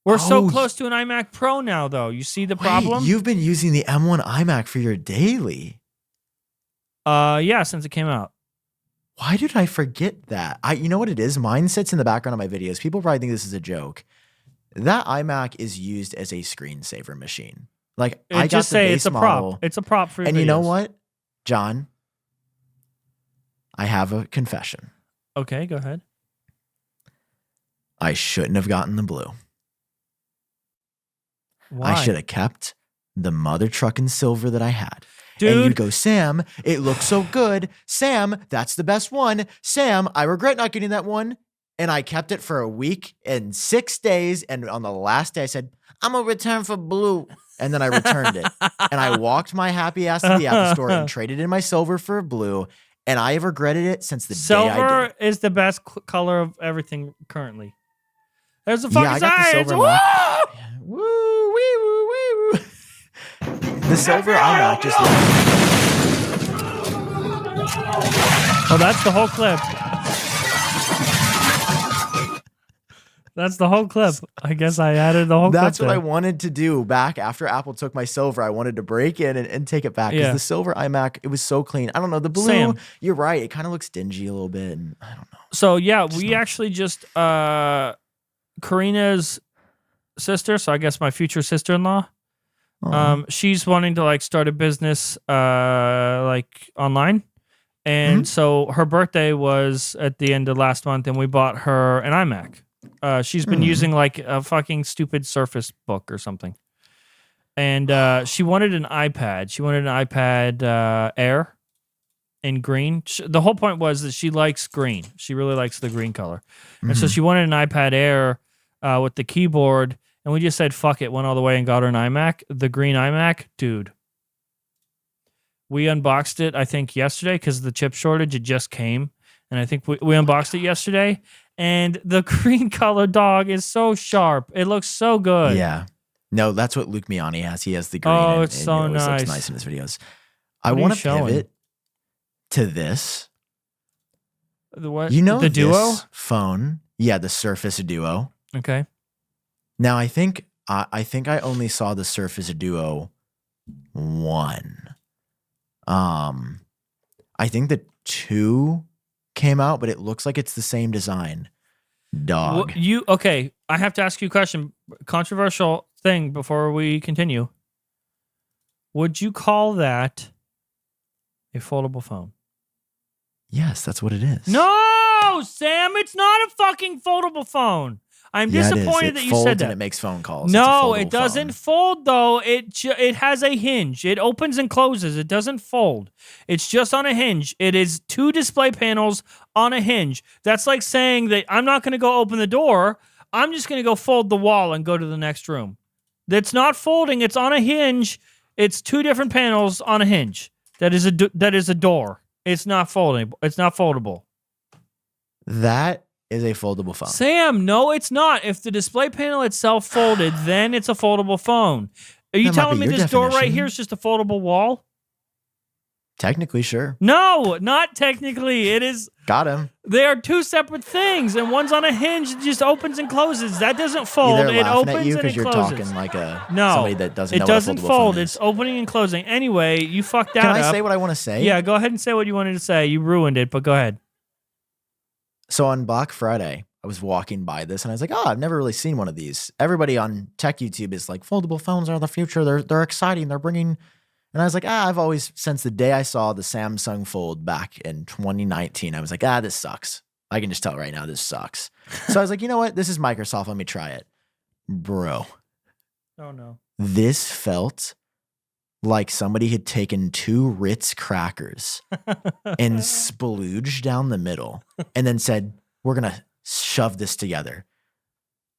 We're so Oh, close to an iMac Pro now, though. You see the Wait, problem? you've been using the M1 iMac for your daily. Yeah, since it came out. Why did I forget that? You know what it is? Mine sits in the background of my videos. People probably think this is a joke. That iMac is used as a screensaver machine. Like I got Just the say base it's a model. prop. It's a prop for your And you know videos. what, John? I have a confession. Okay, go ahead. I shouldn't have gotten the blue. Why? I should have kept the mother truckin' silver that I had. Dude. And you'd go, Sam, it looks so good. Sam, that's the best one. Sam, I regret not getting that one. And I kept it for a week and 6 days. And on the last day, I said, I'm going to return for blue. And then I returned it. And I walked my happy ass to the Apple store and traded in my silver for blue. And I have regretted it since the day I did Silver it. is the best color of everything currently. There's the fucking Yeah, I got the science. silver Mac. Woo, wee, woo, wee, woo. The silver iMac just Oh, that's the whole clip. That's the whole clip. I guess I added the whole clip. That's what there. I wanted to do back after Apple took my silver. I wanted to break in and take it back because Yeah. the silver iMac, it was so clean. I don't know. The blue, Sam. you're right. It kind of looks dingy a little bit. And I don't know. So yeah, we actually just Karina's sister, so I guess my future sister-in-law. She's wanting to like start a business like online. And so her birthday was at the end of last month, and we bought her an iMac. She's been using like a fucking stupid Surface Book or something. And she wanted an iPad. She wanted an iPad Air in green. The whole point was that she likes green. She really likes the green color. And so she wanted an iPad Air with the keyboard. And we just said, fuck it, went all the way and got her an iMac. The green iMac, dude. We unboxed it, I think, yesterday because the chip shortage, it just came. And I think we unboxed it yesterday. And the green color dog is so sharp. It looks so good. Yeah. No, that's what Luke Miani has. He has the green. Oh, and, it's and so it always nice. looks nice in his videos. What I are you want to showing? pivot to this. The what? You know the Duo? this phone? Yeah, the Surface Duo. Okay. Now I think I only saw the Surface Duo 1. I think the 2 came out, but it looks like it's the same design. Dog. Okay, I have to ask you a question. Controversial thing before we continue. Would you call that a foldable phone? Yes, that's what it is. No, Sam, it's not a fucking foldable phone. I'm disappointed that you said And that. it makes phone calls. No, It's a it foldable doesn't phone. fold though. It has a hinge. It opens and closes. It doesn't fold. It's just on a hinge. It is 2 display panels on a hinge. That's like saying that I'm not going to go open the door. I'm just going to go fold the wall and go to the next room. That's not folding. It's on a hinge. It's 2 different panels on a hinge. That is a door. It's not folding. It's not foldable. That is a foldable phone. Sam, no, it's not. If the display panel itself folded, then it's a foldable phone. Are you telling me this door right here is just a foldable wall? Technically, sure. No, not technically. It is. Got him. They are two separate things, and one's on a hinge that just opens and closes. That doesn't fold. They're it laughing opens at you and it you're closes. talking like it somebody that doesn't know doesn't what a foldable fold. phone is. It's opening and closing. Anyway, you fucked that up. Can I say what I want to say? Yeah, go ahead and say what you wanted to say. You ruined it, but go ahead. So on Black Friday, I was walking by this and I was like, I've never really seen one of these. Everybody on tech YouTube is like, foldable phones are the future. They're exciting. They're bringing. And I was like, I've always, since the day I saw the Samsung Fold back in 2019, I was like, this sucks. I can just tell right now, this sucks. So I was like, you know what? This is Microsoft. Let me try it. Bro. Oh, no. This felt like somebody had taken 2 Ritz crackers and splooged down the middle and then said, we're going to shove this together.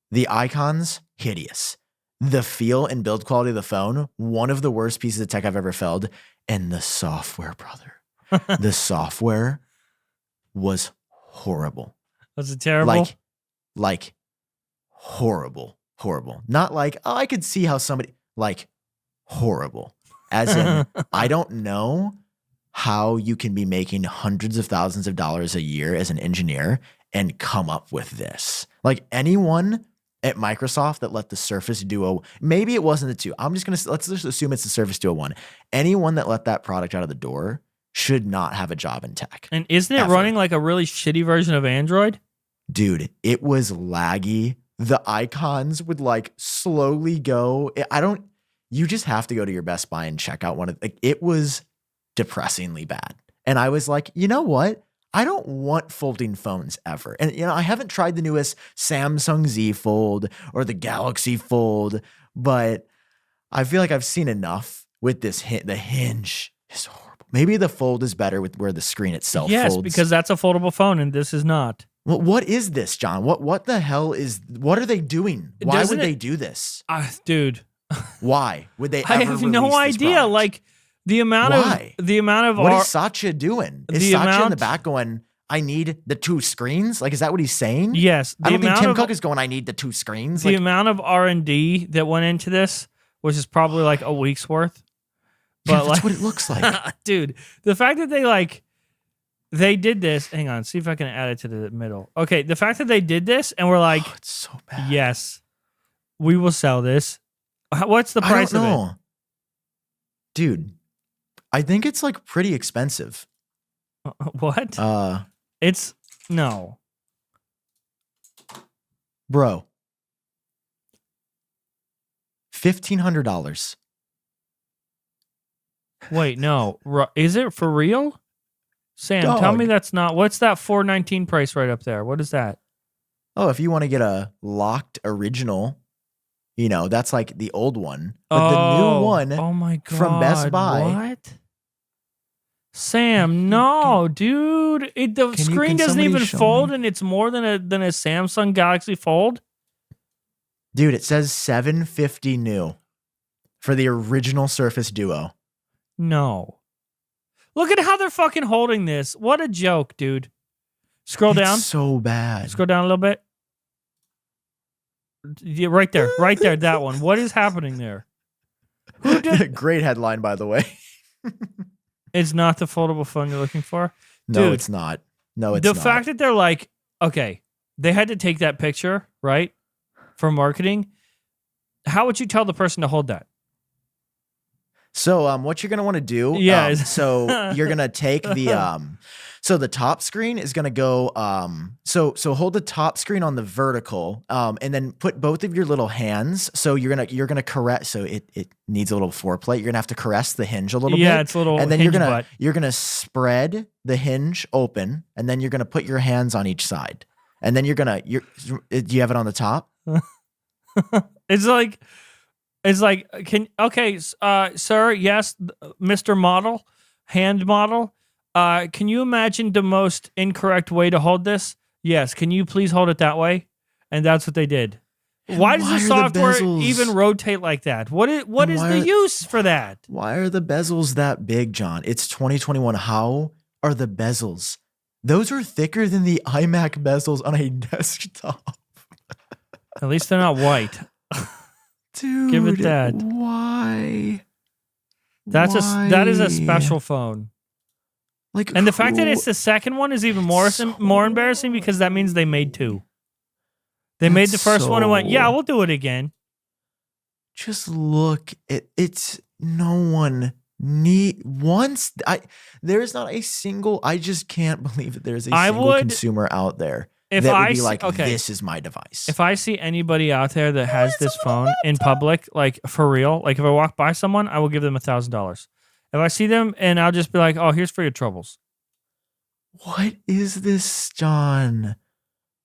The icons, hideous. The feel and build quality of the phone, one of the worst pieces of tech I've ever felt. And the software, brother. The software was horrible. Was it terrible? Like horrible. Not like, I could see how somebody, like horrible. As in, I don't know how you can be making hundreds of thousands of dollars a year as an engineer and come up with this. Like anyone at Microsoft that let the Surface Duo, maybe it wasn't the 2. Let's just assume it's the Surface Duo 1. Anyone that let that product out of the door should not have a job in tech. And isn't it running like a really shitty version of Android? Dude, it was laggy. The icons would like slowly go. You just have to go to your Best Buy and check out one of, like, it was depressingly bad. And I was like, you know what? I don't want folding phones ever. And, I haven't tried the newest Samsung Z Fold or the Galaxy Fold, but I feel like I've seen enough with this. The hinge is horrible. Maybe the Fold is better with where the screen itself folds. Yes, because that's a foldable phone and this is not. Well, what is this, John? What the hell what are they doing? Why would they do this? Dude. Why would they ever I have no idea. Product? Like the amount of what is Satya doing? Is Satya in the back going, I need the 2 screens? Like, is that what he's saying? Yes. I don't think Tim Cook is going, I need the 2 screens. The amount of R&D that went into this, which is probably like a week's worth. But that's what it looks like. Dude, the fact that they did this. Hang on, see if I can add it to the middle. Okay, the fact that they did this and we're like, it's so bad. Yes, we will sell this. What's the price of it? Dude, I think it's like pretty expensive. What? It's no. Bro. $1,500. Wait, no. Is it for real? Sam, tell me that's not. What's that $419 price right up there? What is that? Oh, if you want to get a locked original, that's like the old one. But the new one from Best Buy. What? Sam, no, dude. The screen doesn't even fold and it's more than a Samsung Galaxy Fold? Dude, it says $750 new for the original Surface Duo. No. Look at how they're fucking holding this. What a joke, dude. Scroll down. It's so bad. Scroll down a little bit. Yeah, right there. Right there, that one. What is happening there? Great headline, by the way. It's not the foldable phone you're looking for? No, Dude, it's not. No, it's not. The fact that they're like, okay, they had to take that picture, right? For marketing. How would you tell the person to hold that? So what you're going to want to do, so you're going to take the, so the top screen is going to go, so hold the top screen on the vertical, and then put both of your little hands. So you're going to caress. So it needs a little foreplay. You're going to have to caress the hinge a little bit. Yeah, it's a little, and then you're going to spread the hinge open, and then you're going to put your hands on each side. And then do you have it on the top? It's like, sir, yes, Mr. Model, hand model. Can you imagine the most incorrect way to hold this? Yes. Can you please hold it that way? And that's what they did. Why does the software even rotate like that? What is the use for that? Why are the bezels that big, John? It's 2021. How are the bezels Those are thicker than the iMac bezels on a desktop. At least they're not white. Dude, give it that. Why? That is a special phone. Like, and the fact that it's the second one is even more embarrassing because that means they made two. They made the first one and went, yeah, we'll do it again. Just look at it's no one there is not a single. I just can't believe that there's a single consumer out there that would be like, this is my device. If I see anybody out there that has this phone in public, like for real, like if I walk by someone, I will give them $1,000. If I see them, and I'll just be like, oh, here's for your troubles. What is this, John?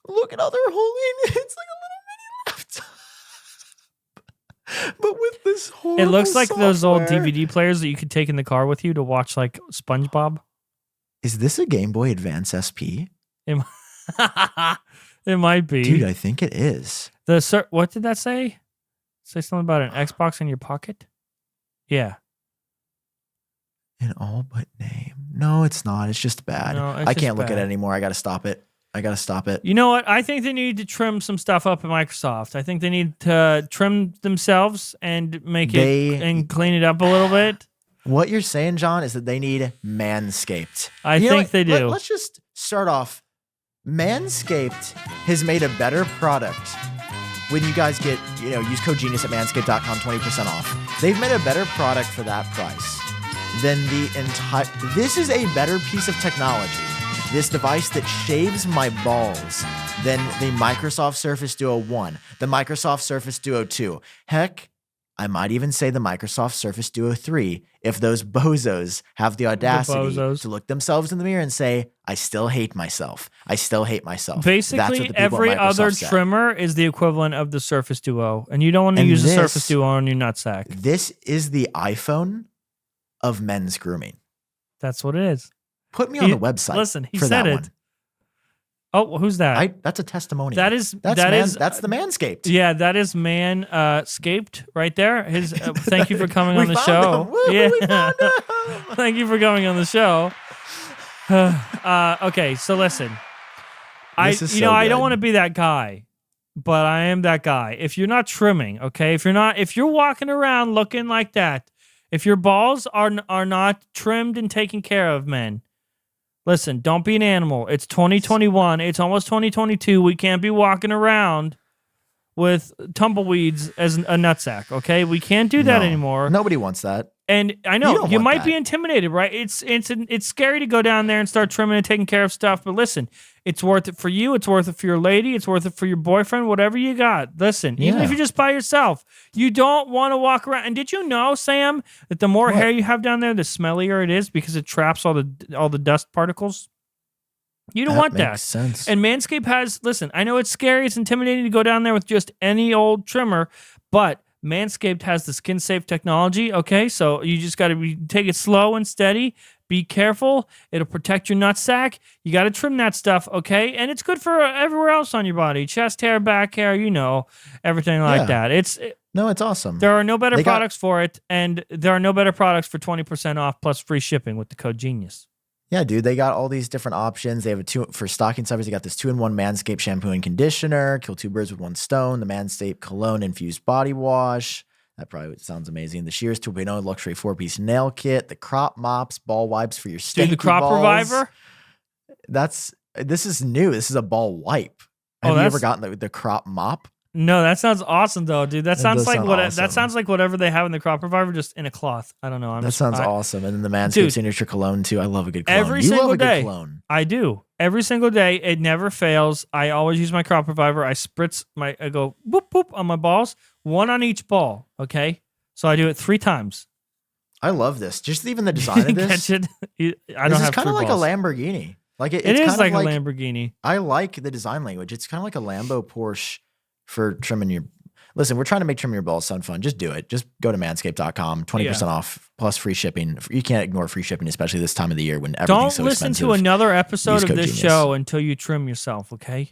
Look at how they're holding it. It's like a little mini laptop. But with this horrible it looks like software. Those old DVD players that you could take in the car with you to watch like SpongeBob. Is this a Game Boy Advance SP? It might be. Dude, I think it is. What did that say? Say something about an Xbox in your pocket? Yeah. In all but name. No, it's not. It's just bad. No, I can't look at it anymore. I got to stop it. You know what? I think they need to trim some stuff up at Microsoft. I think they need to trim themselves and make it and clean it up a little bit. What you're saying, John, is that they need Manscaped. I think they do. Let's just start off. Manscaped has made a better product. When you guys get, use code GENIUS at manscaped.com, 20% off. They've made a better product for that price than the entire. This is a better piece of technology. This device that shaves my balls than the Microsoft Surface Duo 1, the Microsoft Surface Duo 2. Heck, I might even say the Microsoft Surface Duo 3 if those bozos have the audacity to look themselves in the mirror and say, I still hate myself. I still hate myself. Basically, every other trimmer is the equivalent of the Surface Duo, and you don't want to use the Surface Duo on your nutsack. This is the iPhone of men's grooming. That's what it is. Put me on the website. Listen, he said it. One. Oh, who's that? That's a testimonial. That's the Manscaped. Yeah, that is Manscaped right there. Thank you for coming on the show. We found him. Thank you for coming on the show. Okay, so listen. I don't want to be that guy, but I am that guy. If you're not trimming, okay? If you're walking around looking like that, if your balls are not trimmed and taken care of, men, listen, don't be an animal. It's 2021. It's almost 2022. We can't be walking around with tumbleweeds as a nutsack, okay? We can't do that anymore. Nobody wants that. And I know you might be intimidated, right? It's scary to go down there and start trimming and taking care of stuff. But listen, it's worth it for you. It's worth it for your lady. It's worth it for your boyfriend, whatever you got. Listen, even if you're just by yourself, you don't want to walk around. And did you know, Sam, that the more hair you have down there, the smellier it is because it traps all the dust particles? You don't want that. Makes sense. And Manscaped has, listen, I know it's scary, it's intimidating to go down there with just any old trimmer, but Manscaped has the skin-safe technology, okay? So you just got to take it slow and steady. Be careful. It'll protect your nutsack. You got to trim that stuff, okay? And it's good for everywhere else on your body. Chest hair, back hair, everything like that. It's awesome. There are no better products for it, and there are no better products for 20% off plus free shipping with the code GENIUS. Yeah, dude, they got all these different options. They have for stocking stuffers. They got this 2-in-1 Manscaped shampoo and conditioner, kill 2 birds with 1 stone, the Manscaped cologne infused body wash. That probably sounds amazing. The Shears 2.0 luxury 4-piece nail kit, the crop mops, ball wipes for your stanky the crop balls. reviver. This is new. This is a ball wipe. Have you ever gotten the crop mop? No, that sounds awesome though, dude. That sounds like awesome. That sounds like whatever they have in the crop reviver, just in a cloth. I don't know. That sounds awesome. And then the Manscaped signature cologne too. I love a good cologne. Every single day, cologne. I do. Every single day, it never fails. I always use my crop reviver. I spritz I go boop boop on my balls, 1 on each ball. Okay, so I do it 3 times. I love this. Just even the design of this. Catch it? I don't have kind of like balls. a Lamborghini. It is like a Lamborghini. I like the design language. It's kind of like a Lambo Porsche for trimming your. Listen, we're trying to make trimming your balls sound fun. Just do it. Just go to manscaped.com, 20% off plus free shipping. You can't ignore free shipping, especially this time of the year when everything's so expensive. Don't listen to another episode of this show until you trim yourself, okay?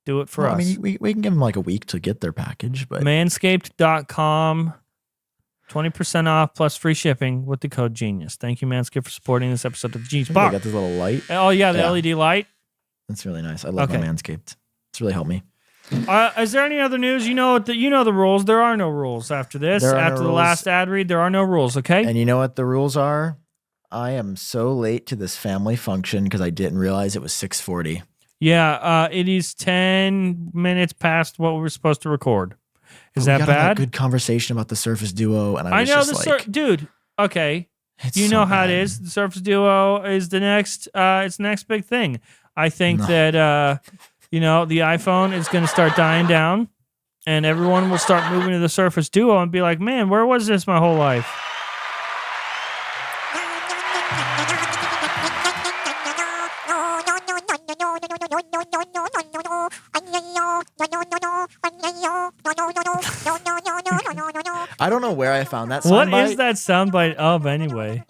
Do it for us. I mean, we can give them like a week to get their package, but manscaped.com. 20% off plus free shipping with the code GENIUS. Thank you, Manscaped, for supporting this episode of the Genius I Box. got this little light. Oh, yeah, the LED light. That's really nice. I love my Manscaped. It's really helped me. Is there any other news? You know the rules. There are no rules after this. After the last ad read, there are no rules, okay? And you know what the rules are? I am so late to this family function because I didn't realize it was 6:40. Yeah, it is 10 minutes past what we were supposed to record. Is that bad? A good conversation about the Surface Duo, and I was just like, dude. Okay, you know how it is. The Surface Duo is the next. It's the next big thing. I think that the iPhone is going to start dying down, and everyone will start moving to the Surface Duo and be like, "Man, where was this my whole life?" I don't know where I found that soundbite. What is that soundbite of anyway?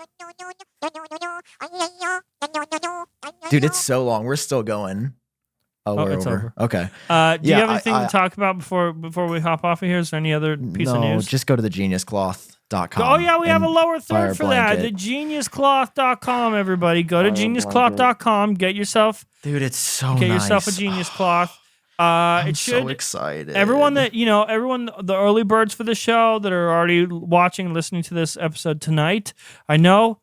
Dude, it's so long. We're still going. Oh, we're it's over. Okay. Do you have anything to talk about before we hop off of here? Is there any other piece of news? No, just go to thegeniuscloth.com. Oh, yeah, we have a lower third for that. Thegeniuscloth.com, everybody. Go to geniuscloth.com. Get yourself... Dude, it's so nice. Get yourself a Genius Cloth. I'm so excited. Everyone, the early birds for the show that are already watching and listening to this episode tonight, I know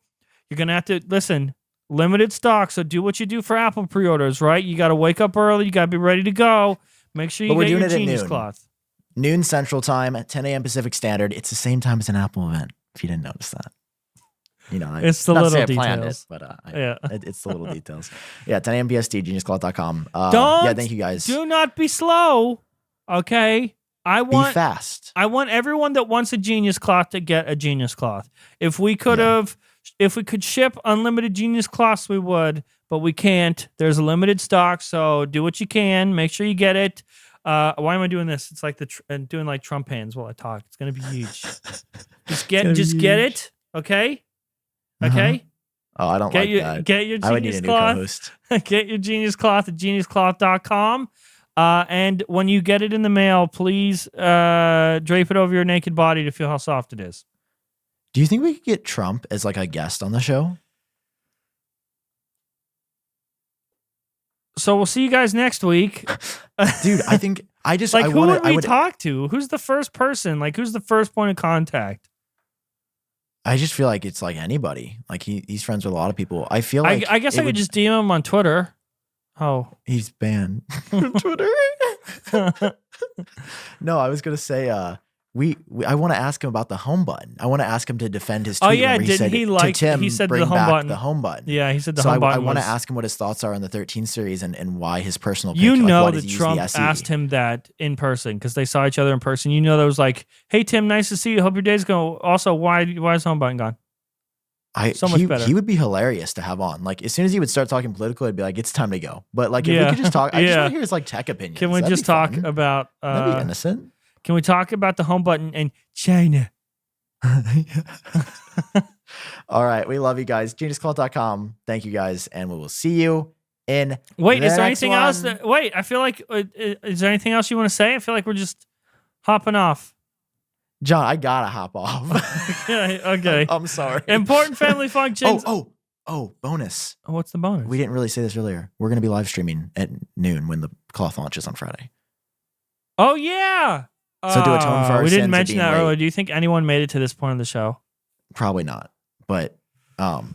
you're going to have to listen. Limited stock, so do what you do for Apple pre-orders, right? You got to wake up early. You got to be ready to go. Make sure you get your Genius Cloth. Noon Central Time at 10 a.m. Pacific Standard. It's the same time as an Apple event, if you didn't notice that. It's the little details. It's the little details. Yeah, 10 a.m. PST, geniuscloth.com. Thank you guys. Do not be slow, okay? Be fast. I want everyone that wants a Genius Cloth to get a Genius Cloth. If we could ship unlimited Genius Cloths, we would, but we can't. There's a limited stock, so do what you can. Make sure you get it. Why am I doing this? It's like doing like Trump hands while I talk. It's gonna be huge. Get it, okay? Okay. Oh, I don't like that. Get your Genius Cloth. Get your Genius Cloth at geniuscloth.com. And when you get it in the mail, please drape it over your naked body to feel how soft it is. Do you think we could get Trump as like a guest on the show? So we'll see you guys next week. Dude, I think who would we talk to? Who's the first person? Like, who's the first point of contact? I just feel like it's like anybody. Like he's friends with a lot of people. I feel like I guess I could just DM him on Twitter. Oh, he's banned from Twitter. No, I was gonna say I want to ask him about the home button. I want to ask him to defend his tweet. Oh yeah, didn't he like? He said bring the home back button. The home button. Yeah, he said the home button. I want to ask him what his thoughts are on the 13 series and why his personal. Pick, that Trump asked him that in person because they saw each other in person. You know, that was like, "Hey Tim, nice to see you. Hope your day's going." Also, why is home button gone? Much better. He would be hilarious to have on. Like as soon as he would start talking political, I'd be like, "It's time to go." But like if we could just talk, I just want to hear his like tech opinions. Can we just talk about? That'd be innocent. Can we talk about the home button in China? All right. We love you guys. Geniuscloth.com. Thank you guys. And we will see you in Wait, the is there next anything one. else? I feel like, is there anything else you want to say? I feel like we're just hopping off. John, I gotta hop off. Yeah, okay. I'm sorry. Important family functions. Oh, bonus. What's the bonus? We didn't really say this earlier. We're going to be live streaming at noon when the cloth launches on Friday. Oh, yeah. So to atone for our we sins didn't mention that late. earlier. Do you think anyone made it to this point of the show? Probably not, but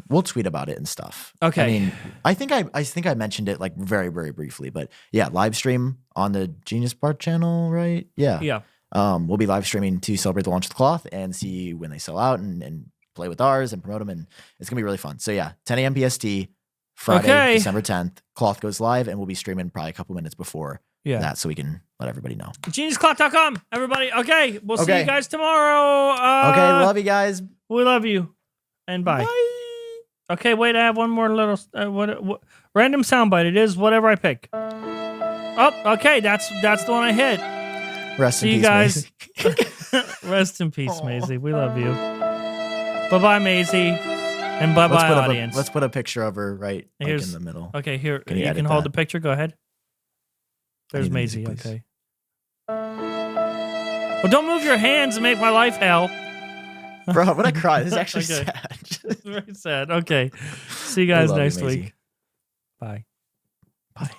we'll tweet about it and stuff. Okay. I mean, I think I mentioned it like very, very briefly, but yeah, live stream on the Genius Bar channel, right? Yeah. Yeah. We'll be live streaming to celebrate the launch of the cloth and see when they sell out and play with ours and promote them, and it's gonna be really fun. So yeah, 10 a.m. PST, Friday, December 10th. Cloth goes live, and we'll be streaming probably a couple minutes before that, so we can let everybody know. GeniusCloth.com, everybody. Okay, we'll see you guys tomorrow. Okay, love you guys. We love you, and bye. Okay, wait, I have one more little what random soundbite. It is whatever I pick. Oh, okay, that's the one I hit. Rest see in you peace, guys. Rest in peace, Maisie. We love you. Bye-bye, Maisie. And bye-bye, audience. Let's put a picture of her right in the middle. Okay, here. You can hold the picture. Go ahead. There's Maisie. Okay. Well, don't move your hands and make my life hell. Bro, I'm gonna cry. This is actually Okay. sad. Very sad. Okay. See you guys love you, next Maisie. week. Bye. Bye.